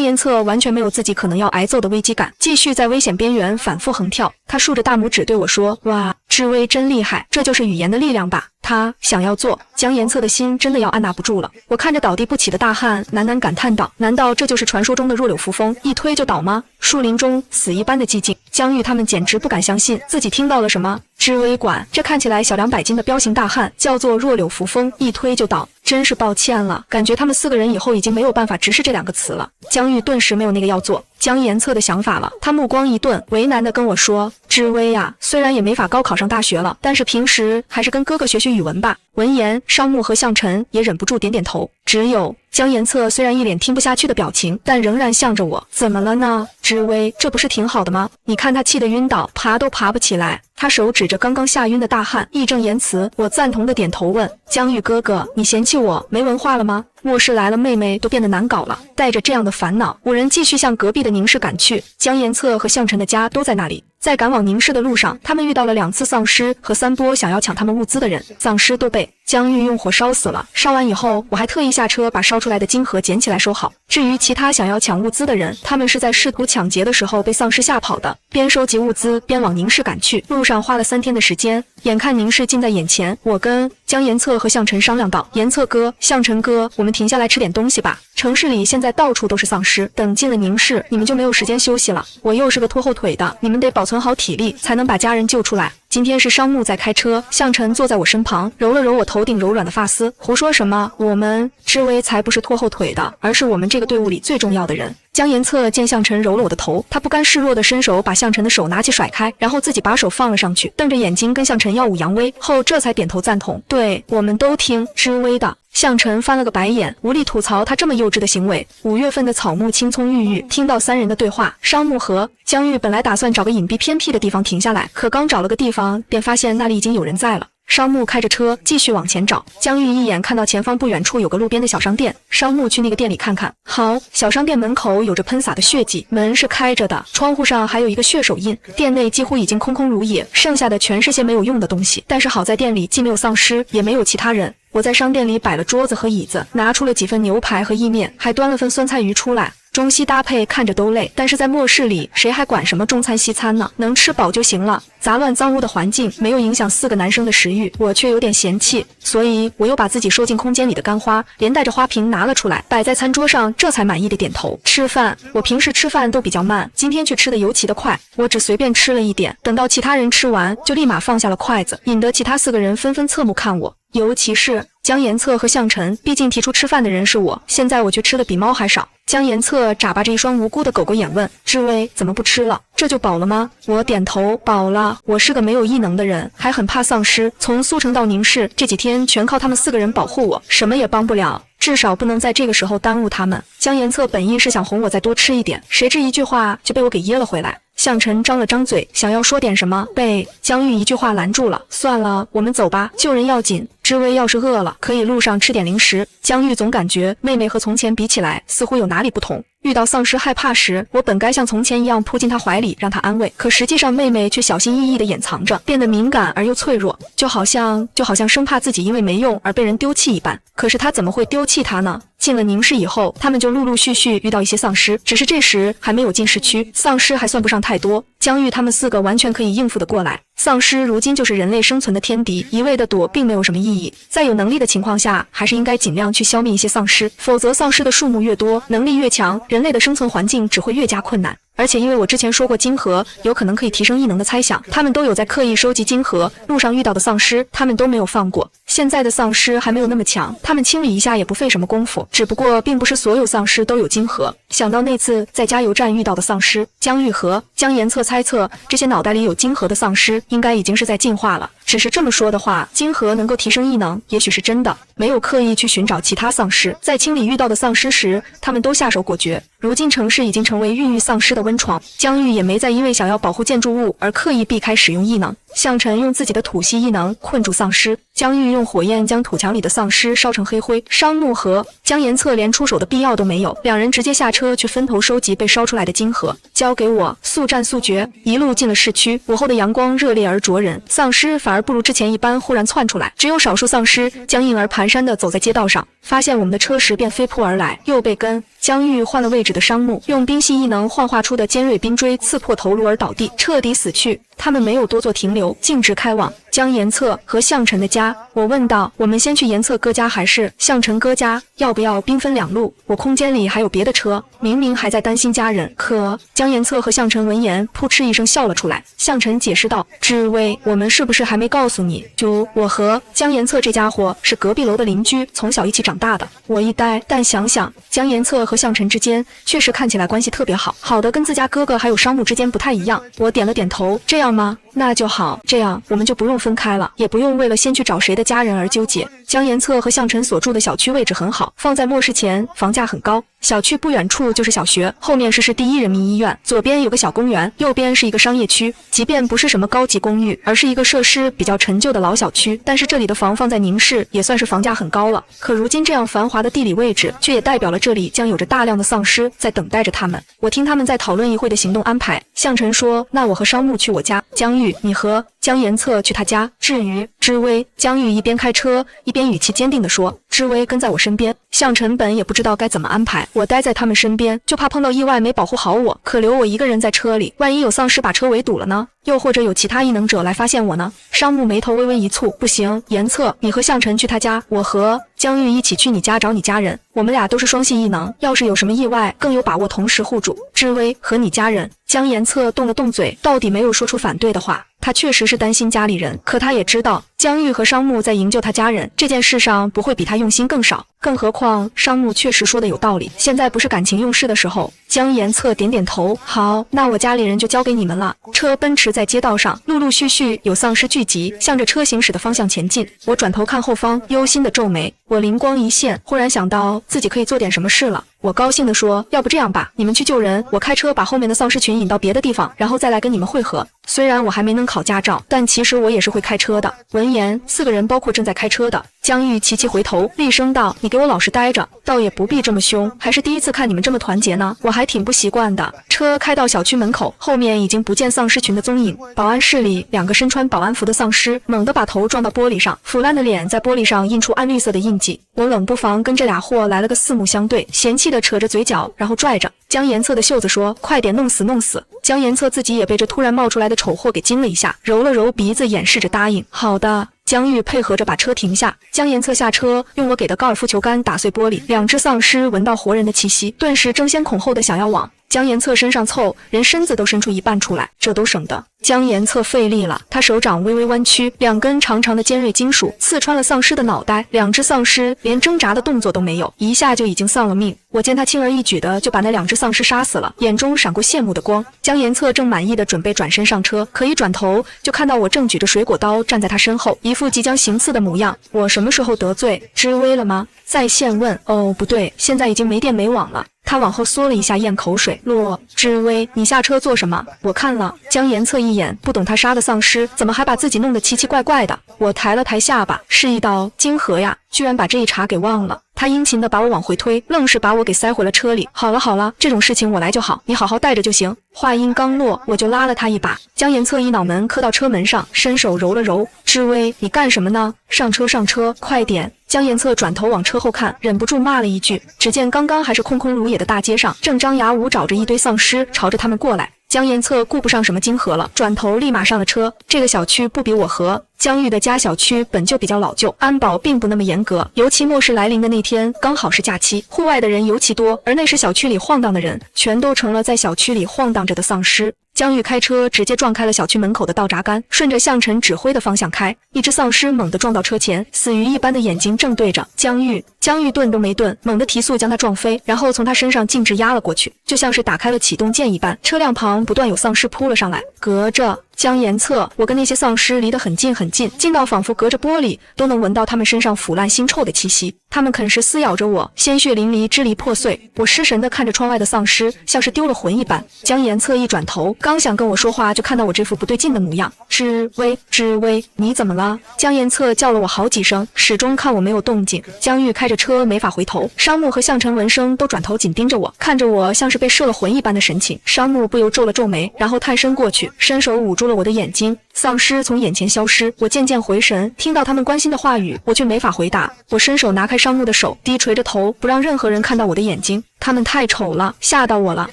延策完全没有自己可能要挨揍的危机感，继续在危险边缘反复横跳。他竖着大拇指对我说：哇，知微真厉害，这就是语言的力量吧？他想要做。江延策的心真的要按捺不住了。我看着倒地不起的大汉，喃喃感叹道：难道这就是传说中的弱柳扶风，一推就倒吗？树林中死一般的寂静，江玉他们简直不敢相信自己听到了什么。知微馆，这看起来小200斤的彪形大汉叫做弱柳扶风，一推就倒，真是抱歉了。感觉他们4个人以后已经没有办法直视这2个词了。江玉顿时没有那个要做江延策的想法了，他目光一顿，为难地跟我说：知微呀，虽然也没法高考上大学了，但是平时还是跟哥哥学学语文吧。闻言，商木和向晨也忍不住点点头。只有江延策虽然一脸听不下去的表情，但仍然向着我：怎么了呢？知微，这不是挺好的吗？你看他气得晕倒，爬都爬不起来。他手指着刚刚吓晕的大汉，义正言辞。我赞同的点头问：江玉哥哥，你嫌弃我没文化了吗？卧室来了，妹妹都变得难搞了。带着这样的烦恼，5人继续向隔壁的宁氏赶去。江延策和向晨的家都在那里。在赶往宁氏的路上，他们遇到了2次丧尸和3波想要抢他们物资的人，丧尸都被江玉用火烧死了。烧完以后，我还特意下车把烧出来的金盒捡起来收好。至于其他想要抢物资的人，他们是在试图抢劫的时候被丧尸吓跑的。边收集物资边往宁氏赶去，路上花了3天的时间。眼看宁氏近在眼前，我跟江延策和向晨商量道：延策哥，向晨哥，我们停下来吃点东西吧。城市里现在到处都是丧尸，等进了宁氏，你们就没有时间休息了。我又是个拖后腿的，你们得保存好体力，才能把家人救出来。今天是商木在开车，向晨坐在我身旁，揉了揉我头顶柔软的发丝。胡说什么？我们知微才不是拖后腿的，而是我们这个队伍里最重要的人。江延策见向晨揉了我的头，他不甘示弱的伸手把向晨的手拿起甩开，然后自己把手放了上去，瞪着眼睛跟向晨耀武扬威，后这才点头赞同。对，我们都听知微的。向晨翻了个白眼，无力吐槽他这么幼稚的行为。5月份的草木青葱郁郁，听到3人的对话，商木和江玉本来打算找个隐蔽偏僻的地方停下来，可刚找了个地方，便发现那里已经有人在了。商木开着车继续往前找，江玉一眼看到前方不远处有个路边的小商店，商木去那个店里看看。好，小商店门口有着喷洒的血迹，门是开着的，窗户上还有一个血手印。店内几乎已经空空如也，剩下的全是些没有用的东西。但是好在店里既没有丧尸，也没有其他人。我在商店里摆了桌子和椅子，拿出了几份牛排和意面，还端了份酸菜鱼出来。中西搭配看着都累，但是在末世里，谁还管什么中餐西餐呢？能吃饱就行了。杂乱脏污的环境没有影响4个男生的食欲，我却有点嫌弃，所以我又把自己收进空间里的干花，连带着花瓶拿了出来，摆在餐桌上，这才满意的点头。吃饭，我平时吃饭都比较慢，今天却吃的尤其的快，我只随便吃了一点，等到其他人吃完，就立马放下了筷子，引得其他4个人纷纷侧目看我。尤其是江延策和向晨，毕竟提出吃饭的人是我，现在我却吃的比猫还少。江延策眨巴着一双无辜的狗狗眼问：志威怎么不吃了？这就饱了吗？我点头，饱了。我是个没有异能的人，还很怕丧尸，从苏城到宁市这几天全靠他们4个人保护我，什么也帮不了，至少不能在这个时候耽误他们。江延策本意是想哄我再多吃一点，谁知一句话就被我给噎了回来。向晨张了张嘴，想要说点什么，被江玉一句话拦住了。算了，我们走吧，救人要紧。知薇要是饿了，可以路上吃点零食。江玉总感觉妹妹和从前比起来，似乎有哪里不同。遇到丧尸害怕时，我本该像从前一样扑进她怀里，让她安慰，可实际上妹妹却小心翼翼地掩藏着，变得敏感而又脆弱，就好像生怕自己因为没用而被人丢弃一般。可是她怎么会丢弃她呢？进了宁市以后，他们就陆陆续续遇到一些丧尸，只是这时还没有进市区，丧尸还算不上太多，江玉他们4个完全可以应付得过来。丧尸如今就是人类生存的天敌，一味的躲并没有什么意义，在有能力的情况下，还是应该尽量去消灭一些丧尸，否则丧尸的数目越多，能力越强，人类的生存环境只会越加困难。而且因为我之前说过金盒有可能可以提升异能的猜想，他们都有在刻意收集金盒，路上遇到的丧尸他们都没有放过。现在的丧尸还没有那么强，他们清理一下也不费什么功夫，只不过并不是所有丧尸都有金盒。想到那次在加油站遇到的丧尸，江玉和江延策猜测这些脑袋里有金盒的丧尸应该已经是在进化了。只是这么说的话，金盒能够提升异能也许是真的，没有刻意去寻找其他丧尸，在清理遇到的丧尸时他们都下手果决。如今城市已经成为孕育丧尸的温床，江玉也没再因为想要保护建筑物而刻意避开使用异能。向晨用自己的土系异能困住丧尸，江玉用火焰将土墙里的丧尸烧成黑灰。商怒和江延策连出手的必要都没有，两人直接下车去分头收集被烧出来的金盒，交给我，速战速决。一路进了市区，午后的阳光热烈而灼人，丧尸反而不如之前一般忽然窜出来，只有少数丧尸僵硬而蹒跚地走在街道上，发现我们的车时便飞扑而来，又被跟。江玉换了位置的商木用冰系异能幻化出的尖锐冰锥刺破头颅而倒地，彻底死去。他们没有多做停留，径直开往江延策和向晨的家。我问道：我们先去延策哥家还是向晨哥家？要不要兵分两路？我空间里还有别的车，明明还在担心家人，可江延策和向晨闻言扑哧一声笑了出来。向晨解释道：志威，我们是不是还没告诉你，就我和江延策这家伙是隔壁楼的邻居，从小一起长大的。我一呆，但想想江延策和向晨之间确实看起来关系特别好，好的跟自家哥哥还有商木之间不太一样。我点了点头，这样吗？那就好，这样我们就不用分开了，也不用为了先去找谁的家人而纠结。江延策和向晨所住的小区位置很好，放在末世前房价很高。小区不远处就是小学，后面是市第一人民医院，左边有个小公园，右边是一个商业区。即便不是什么高级公寓，而是一个设施比较陈旧的老小区，但是这里的房放在宁市也算是房价很高了。可如今这样繁华的地理位置，却也代表了这里将有着大量的丧尸在等待着他们。我听他们在讨论议会的行动安排。向晨说：那我和商木去我家，江玉你和江延策去他家，至于知薇，江玉一边开车一边语气坚定地说：知薇跟在我身边。向晨本也不知道该怎么安排，我待在他们身边，就怕碰到意外没保护好我，可留我一个人在车里，万一有丧尸把车围堵了呢？又或者有其他异能者来发现我呢？商木眉头微微一蹙，不行，延策，你和向晨去他家，我和江玉一起去你家找你家人，我们俩都是双系异能，要是有什么意外，更有把握同时护住知薇和你家人。江延策动了动嘴，到底没有说出反对的话。他确实是担心家里人，可他也知道江玉和商木在营救他家人这件事上不会比他用心更少，更何况商木确实说的有道理，现在不是感情用事的时候。江延策点点头，好，那我家里人就交给你们了。车奔驰在街道上，陆陆续续有丧尸聚集，向着车行驶的方向前进。我转头看后方，忧心的皱眉。我灵光一现，忽然想到自己可以做点什么事了。我高兴地说：要不这样吧，你们去救人，我开车把后面的丧尸群引到别的地方，然后再来跟你们会合。虽然我还没能考驾照，但其实我也是会开车的。闻言，4个人包括正在开车的江玉齐齐回头，厉声道：“你给我老实待着，倒也不必这么凶，还是第一次看你们这么团结呢，我还挺不习惯的。”车开到小区门口，后面已经不见丧尸群的踪影。保安室里，两个身穿保安服的丧尸猛地把头撞到玻璃上，腐烂的脸在玻璃上印出暗绿色的印记。我冷不防跟这俩货来了个四目相对，嫌弃的扯着嘴角，然后拽着江延策的袖子说：“快点弄死弄死！”江延策自己也被这突然冒出来的丑货给惊了一下，揉了揉鼻子，掩饰着答应：“好的。”江玉配合着把车停下，江延策下车，用我给的高尔夫球杆打碎玻璃。两只丧尸闻到活人的气息，顿时争先恐后的想要往江延策身上凑，人身子都伸出一半出来，这都省得江延策费力了。他手掌微微弯曲，两根长长的尖锐金属刺穿了丧尸的脑袋，两只丧尸连挣扎的动作都没有，一下就已经丧了命。我见他轻而易举的就把那两只丧尸杀死了，眼中闪过羡慕的光。江延策正满意的准备转身上车，可一转头就看到我正举着水果刀站在他身后，一副即将行刺的模样。我什么时候得罪知微了吗？在线问。哦，不对，现在已经没电没网了。他往后缩了一下，咽口水。洛知微，你下车做什么？我看了江延策一眼，不懂他杀的丧尸怎么还把自己弄得奇奇怪怪的。我抬了抬下巴，示意道：“金河呀，居然把这一茬给忘了。”他殷勤地把我往回推，愣是把我给塞回了车里。好了好了，这种事情我来就好，你好好带着就行。话音刚落，我就拉了他一把。江延策一脑门磕到车门上，伸手揉了揉。知微，你干什么呢？上车上车，快点！江延策转头往车后看，忍不住骂了一句。只见刚刚还是空空如也的大街上，正张牙舞爪着一堆丧尸朝着他们过来。江延策顾不上什么金河了，转头立马上了车。这个小区不比我和江玉的家小区本就比较老旧，安保并不那么严格，尤其末世来临的那天刚好是假期，户外的人尤其多，而那时小区里晃荡的人全都成了在小区里晃荡着的丧尸。江玉开车直接撞开了小区门口的道闸杆，顺着向晨指挥的方向开，一只丧尸猛地撞到车前，死鱼一般的眼睛正对着江玉。江玉顿都没顿，猛地提速将他撞飞，然后从他身上径直压了过去，就像是打开了启动键一般。车辆旁不断有丧尸扑了上来，隔着江延策，我跟那些丧尸离得很近很近，近到仿佛隔着玻璃都能闻到他们身上腐烂腥臭的气息。他们啃食撕咬着我，鲜血淋漓，支离破碎。我失神地看着窗外的丧尸，像是丢了魂一般。江延策一转头，刚想跟我说话，就看到我这副不对劲的模样。知微，知微，你怎么了？江延策叫了我好几声，始终看我没有动静。江玉开着车没法回头，商木和向晨闻声都转头紧盯着我，看着我像是被摄了魂一般的神情。商木不由皱了皱眉，然后探身过去，伸手捂住了我的眼睛。丧尸从眼前消失，我渐渐回神，听到他们关心的话语，我却没法回答。我伸手拿开商木的手，低垂着头，不让任何人看到我的眼睛。他们太丑了，吓到我了。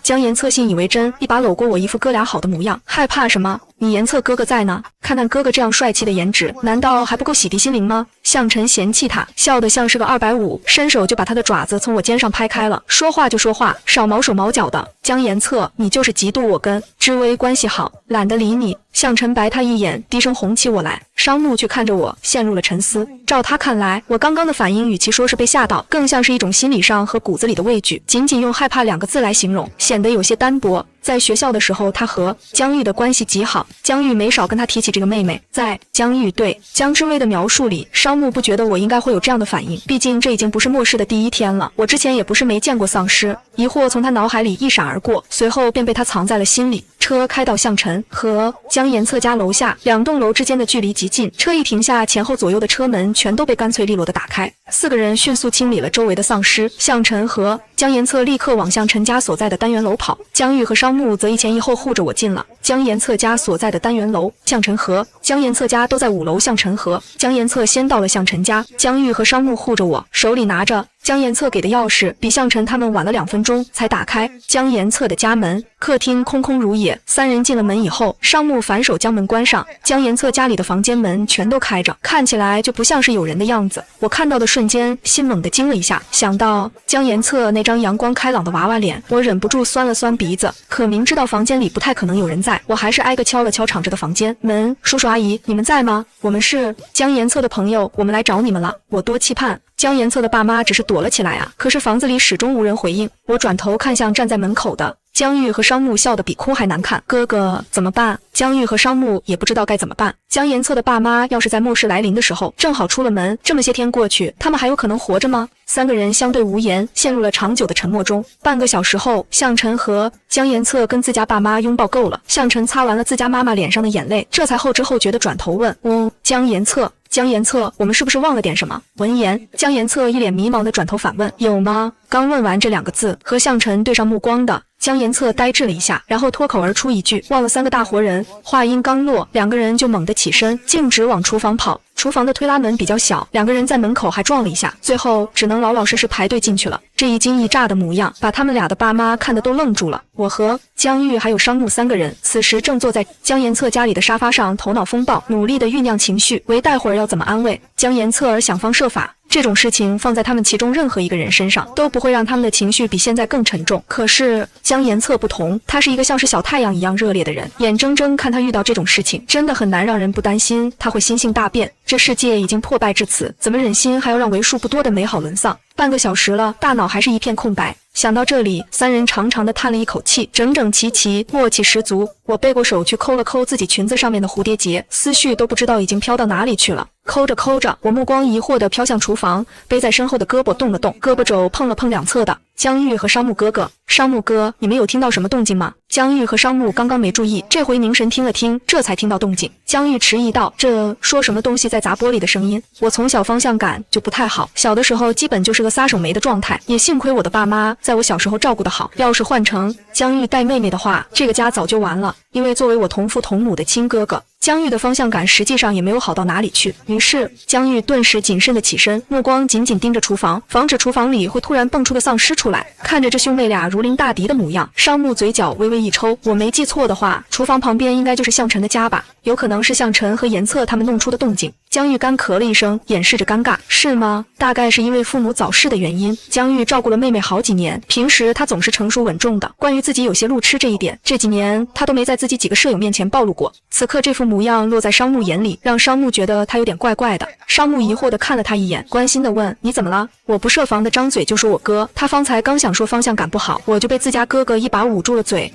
江延策信以为真，一把搂过我，一副哥俩好的模样。害怕什么？你延策哥哥在呢，看看哥哥这样帅气的颜值，难道还不够洗涤心灵吗？向晨嫌弃他，笑得像是个250，伸手就把他的爪子从我肩上拍开了。说话就说话，少毛手毛脚的。江延策，你就是嫉妒我跟知微关系好，懒得理你。向晨白他一眼，低声哄起我来。商木却看着我，陷入了沉思。照他看来，我刚刚的反应与其说是被吓到，更像是一种心理上和骨子里的畏惧，仅仅用害怕2个字来形容，显得有些单薄。在学校的时候，他和江玉的关系极好，江玉没少跟他提起这个妹妹。在江玉对江知微的描述里，商木不觉得我应该会有这样的反应，毕竟这已经不是末世的第一天了。我之前也不是没见过丧尸，疑惑从他脑海里一闪而过，随后便被他藏在了心里。车开到向晨和江延策家楼下，2栋楼之间的距离极近，车一停下，前后左右的车门全都被干脆利落地打开。4个人迅速清理了周围的丧尸，向晨和江延策立刻往向陈家所在的单元楼跑，江玉和商木则一前一后护着我进了江延策家所在的单元楼。向晨和江延策家都在5楼，向晨和江延策先到了向晨家，江玉和商木护着我，手里拿着江延策给的钥匙，比向晨他们晚了2分钟才打开江延策的家门。客厅空空如也，3人进了门以后，商木反手将门关上，江延策家里的房间门全都开着，看起来就不像是有人的样子。我看到的瞬间，心猛地惊了一下，想到江延策那张阳光开朗的娃娃脸，我忍不住酸了酸鼻子。可明知道房间里不太可能有人在，我还是挨个敲了敲敞着的房间门。叔叔阿姨，你们在吗？我们是江延策的朋友，我们来找你们了。我多期盼江延策的爸妈只是躲了起来啊，可是房子里始终无人回应。我转头看向站在门口的江玉和商木，笑得比哭还难看。哥哥怎么办？江江玉和商木也不知道该怎么办。江延策的爸妈要是在末世来临的时候正好出了门，这么些天过去，他们还有可能活着吗？三个人相对无言，陷入了长久的沉默中。半个小时后，向晨和江延策跟自家爸妈拥抱够了，向晨擦完了自家妈妈脸上的眼泪，这才后知后觉地转头问：江延策，江延策，我们是不是忘了点什么？闻言，江延策一脸迷茫地转头反问：有吗？刚问完这两个字，和向晨对上目光的江延策呆滞了一下，然后脱口而出一句：忘了三个大活人。话音刚落，两个人就猛地起身，径直往厨房跑。厨房的推拉门比较小，两个人在门口还撞了一下，最后只能老老实实排队进去了。这一惊一乍的模样，把他们俩的爸妈看得都愣住了。我和江玉还有商木三个人，此时正坐在江延策家里的沙发上，头脑风暴，努力地酝酿情绪，为待会儿要怎么安慰江延策而想方设法。这种事情放在他们其中任何一个人身上，都不会让他们的情绪比现在更沉重。可是江延策不同，他是一个像是小太阳一样热烈的人，眼睁睁看他遇到这种事情，真的很难让人不担心他会心性大变。这世界已经破败至此，怎么忍心还要让为数不多的美好沦丧？半个小时了，大脑还是一片空白。想到这里，三人长长的叹了一口气，整整齐齐，默契十足。我背过手去抠了抠自己裙子上面的蝴蝶结，思绪都不知道已经飘到哪里去了。抠着抠着，我目光疑惑地飘向厨房，背在身后的胳膊动了动，胳膊肘碰了碰两侧的江玉和商木哥哥。商木哥，你们有听到什么动静吗？江玉和商木刚刚没注意，这回凝神听了听，这才听到动静。江玉迟疑道：这说什么东西在砸玻璃的声音？我从小方向感就不太好，小的时候基本就是个撒手没的状态，也幸亏我的爸妈在我小时候照顾得好，要是换成江玉带妹妹的话，这个家早就完了。因为作为我同父同母的亲哥哥，江玉的方向感实际上也没有好到哪里去。于是江玉顿时谨慎地起身，目光紧紧盯着厨房，防止厨房里会突然蹦出个丧尸出来。看着这兄妹俩如临大敌的模样，商木嘴角微微一抽，我没记错的话，厨房旁边应该就是向晨的家吧，有可能是向晨和严策他们弄出的动静。江玉干咳了一声，掩饰着尴尬。是吗？大概是因为父母早逝的原因，江玉照顾了妹妹好几年，平时她总是成熟稳重的，关于自己有些路痴这一点，这几年她都没在自己几个舍友面前暴露过。此刻这副模样落在商木眼里，让商木觉得他有点怪怪的。商木疑惑地看了他一眼，关心地问：你怎么了？我不设防地张嘴就说我哥，他方才刚想说方向感不好，我就被自家哥哥一把捂住了嘴。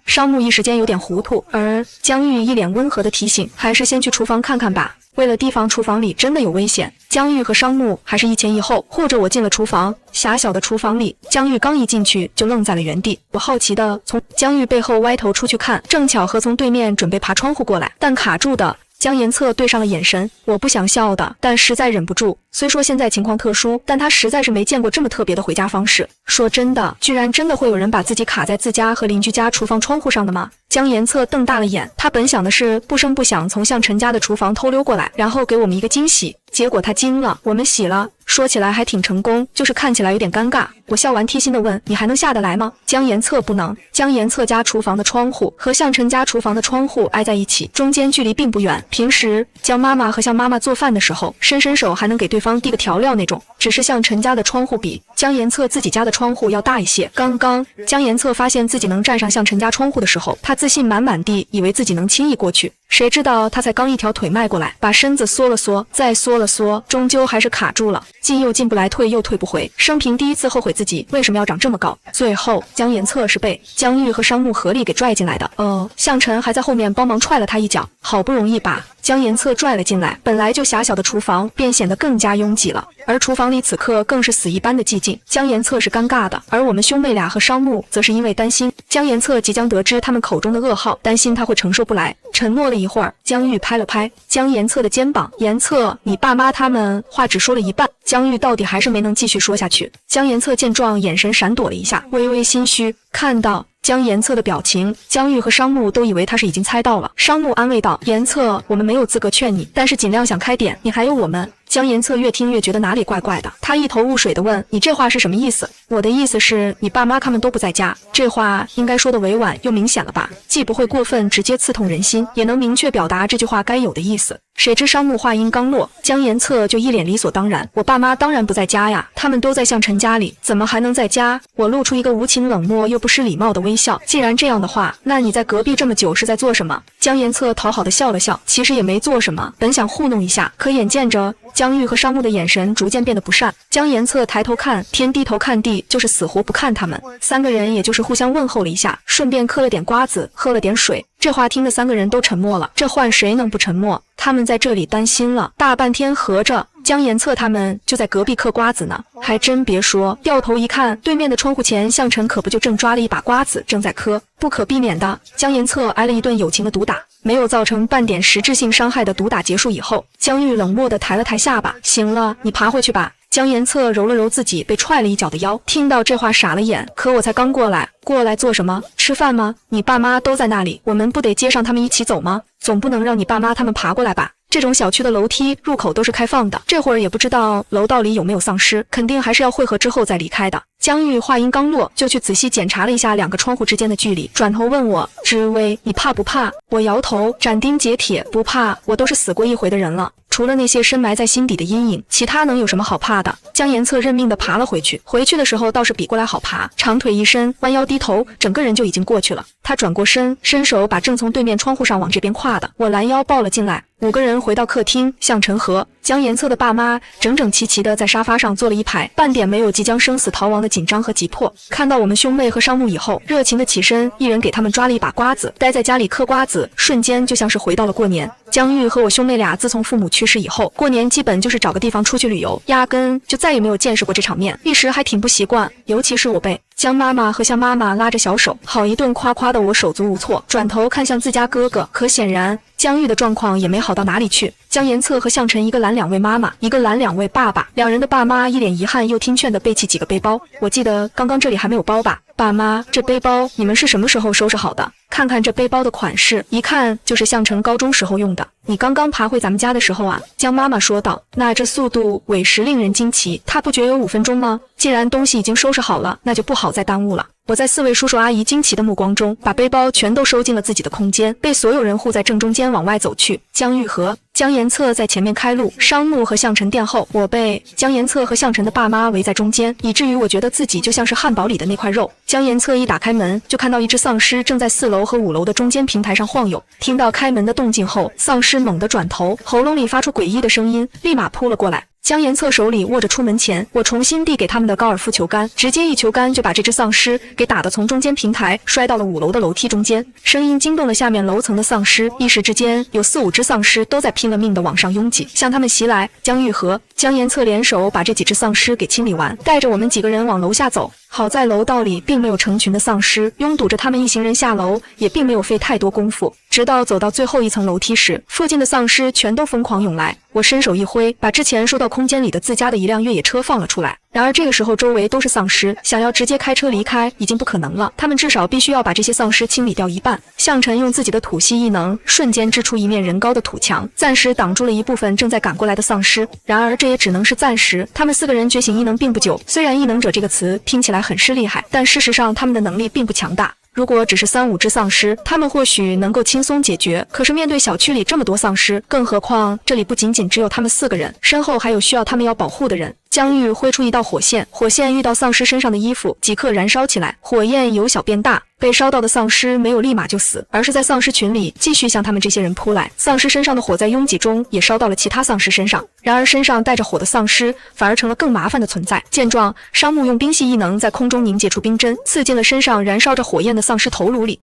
商木一时间有点糊涂，而江玉一脸温和地提醒，还是先去厨房看看吧，为了提防厨房里真的有危险。江玉和商木还是一前一后护着我进了厨房。狭小的厨房里，江玉刚一进去就愣在了原地。我好奇地从江玉背后歪头出去看，正巧和从对面准备爬窗户过来但卡住的江延策对上了眼神。我不想笑的，但实在忍不住。虽说现在情况特殊，但他实在是没见过这么特别的回家方式。说真的，居然真的会有人把自己卡在自家和邻居家厨房窗户上的吗？江延策瞪大了眼，他本想的是不声不响从向晨家的厨房偷溜过来，然后给我们一个惊喜，结果他惊了，我们喜了。说起来还挺成功，就是看起来有点尴尬。我笑完贴心地问：你还能下得来吗？江延策不能。江延策家厨房的窗户和向晨家厨房的窗户挨在一起，中间距离并不远。平时江妈妈和向妈妈做饭的时候，伸手还能给对方递个调料那种，只是向晨家的窗户比江延策自己家的窗户要大一些。刚刚江延策发现自己能站上向晨家窗户的时候，他自信满满地以为自己能轻易过去，谁知道他才刚一条腿迈过来，把身子缩了缩，再缩了缩，终究还是卡住了，进又进不来，退又退不回，生平第一次后悔自己为什么要长这么高。最后江延策是被江玉和商木合力给拽进来的，向晨还在后面帮忙踹了他一脚，好不容易把江延策拽了进来，本来就狭小的厨房便显得更加拥挤了，而厨房里此刻更是死一般的寂静。江延策是尴尬的，而我们兄妹俩和商木则是因为担心江延策即将得知他们口中的噩耗，担心他会承受不来。沉默了一会儿，江玉拍了拍江延策的肩膀：延策，你爸妈他们……话只说了一半，江玉到底还是没能继续说下去。江延策见状，眼神闪躲了一下，微微心虚。看到江延策的表情，江玉和商木都以为他是已经猜到了。商木安慰道：延策，我们没有资格劝你，但是尽量想开点，你还有我们。江延策越听越觉得哪里怪怪的，他一头雾水地问：你这话是什么意思？我的意思是你爸妈他们都不在家。这话应该说的委婉又明显了吧，既不会过分直接刺痛人心，也能明确表达这句话该有的意思。谁知商木话音刚落，江延策就一脸理所当然：我爸妈当然不在家呀，他们都在向晨家里，怎么还能在家？我露出一个无情冷漠又不失礼貌的微笑。既然这样的话，那你在隔壁这么久是在做什么？江延策讨好的笑了笑，其实也没做什么，本想糊弄一下，可眼见着江玉和商木的眼神逐渐变得不善，江延策抬头看天低头看地，就是死活不看他们。三个人也就是互相问候了一下，顺便嗑了点瓜子，喝了点水。这话听得三个人都沉默了，这换谁能不沉默？他们在这里担心了大半天，合着江延策他们就在隔壁嗑瓜子呢。还真别说，掉头一看，对面的窗户前，向晨可不就正抓了一把瓜子，正在嗑。不可避免的，江延策挨了一顿友情的毒打，没有造成半点实质性伤害的毒打结束以后，江玉冷漠地抬了抬下巴，行了，你爬回去吧。江延策揉了揉自己被踹了一脚的腰，听到这话傻了眼。可我才刚过来做什么？吃饭吗？你爸妈都在那里，我们不得接上他们一起走吗？总不能让你爸妈他们爬过来吧？这种小区的楼梯入口都是开放的，这会儿也不知道楼道里有没有丧尸，肯定还是要汇合之后再离开的。江玉话音刚落，就去仔细检查了一下两个窗户之间的距离，转头问我：知薇，你怕不怕？我摇头，斩钉截铁，不怕，我都是死过一回的人了。除了那些深埋在心底的阴影，其他能有什么好怕的？江延策认命地爬了回去，回去的时候倒是比过来好爬，长腿一伸，弯腰低头，整个人就已经过去了。他转过身，伸手把正从对面窗户上往这边跨的我拦腰抱了进来。5个人回到客厅，向晨和江延策的爸妈整整齐齐地在沙发上坐了一排，半点没有即将生死逃亡的紧张和急迫。看到我们兄妹和商木以后，热情地起身，一人给他们抓了一把瓜子。待在家里嗑瓜子，瞬间就像是回到了过年。江玉和我兄妹俩自从父母去世以后，过年基本就是找个地方出去旅游，压根就再也没有见识过这场面，一时还挺不习惯。尤其是我被江妈妈和向妈妈拉着小手，好一顿夸夸的我手足无措，转头看向自家哥哥，可显然江玉的状况也没好到哪里去。江延策和向晨一个拦2位妈妈，一个拦2位爸爸，两人的爸妈一脸遗憾又听劝的背起几个背包。我记得刚刚这里还没有包吧？爸妈，这背包你们是什么时候收拾好的？看看这背包的款式，一看就是向晨高中时候用的。你刚刚爬回咱们家的时候啊？江妈妈说道。那这速度委实令人惊奇，他不觉有5分钟吗？既然东西已经收拾好了，那就不好再耽误了。我在4位叔叔阿姨惊奇的目光中，把背包全都收进了自己的空间，被所有人护在正中间往外走去。江玉和江延策在前面开路，商木和向晨殿后，我被江延策和向晨的爸妈围在中间，以至于我觉得自己就像是汉堡里的那块肉。江延策一打开门，就看到一只丧尸正在4楼和5楼的中间平台上晃悠。听到开门的动静后，丧尸猛地转头，喉咙里发出诡异的声音，立马扑了过来。江延策手里握着出门前我重新递给他们的高尔夫球杆，直接一球杆就把这只丧尸给打得从中间平台摔到了5楼的楼梯中间。声音惊动了下面楼层的丧尸，一时之间有4、5只丧尸都在拼了命的往上拥挤，向他们袭来。江玉和江延策联手把这几只丧尸给清理完，带着我们几个人往楼下走。好在楼道里并没有成群的丧尸拥堵着他们一行人下楼，也并没有费太多功夫。直到走到最后一层楼梯时，附近的丧尸全都疯狂涌来。我伸手一挥，把之前收到空间里的自家的一辆越野车放了出来。然而这个时候周围都是丧尸，想要直接开车离开已经不可能了，他们至少必须要把这些丧尸清理掉一半。向晨用自己的吐息异能瞬间织出一面人高的土墙，暂时挡住了一部分正在赶过来的丧尸。然而这也只能是暂时，他们4个人觉醒异能并不久，虽然异能者这个词听起来很是厉害，但事实上他们的能力并不强大。如果只是3、5只丧尸，他们或许能够轻松解决，可是面对小区里这么多丧尸，更何况这里不仅仅只有他们4个人，身后还有需要他们要保护的人。江玉挥出一道火线，火线遇到丧尸身上的衣服即刻燃烧起来，火焰由小变大。被烧到的丧尸没有立马就死，而是在丧尸群里继续向他们这些人扑来。丧尸身上的火在拥挤中也烧到了其他丧尸身上，然而身上带着火的丧尸反而成了更麻烦的存在。见状，商木用冰系异能在空中凝结出冰针，刺进了身上燃烧着火焰的丧尸头颅里。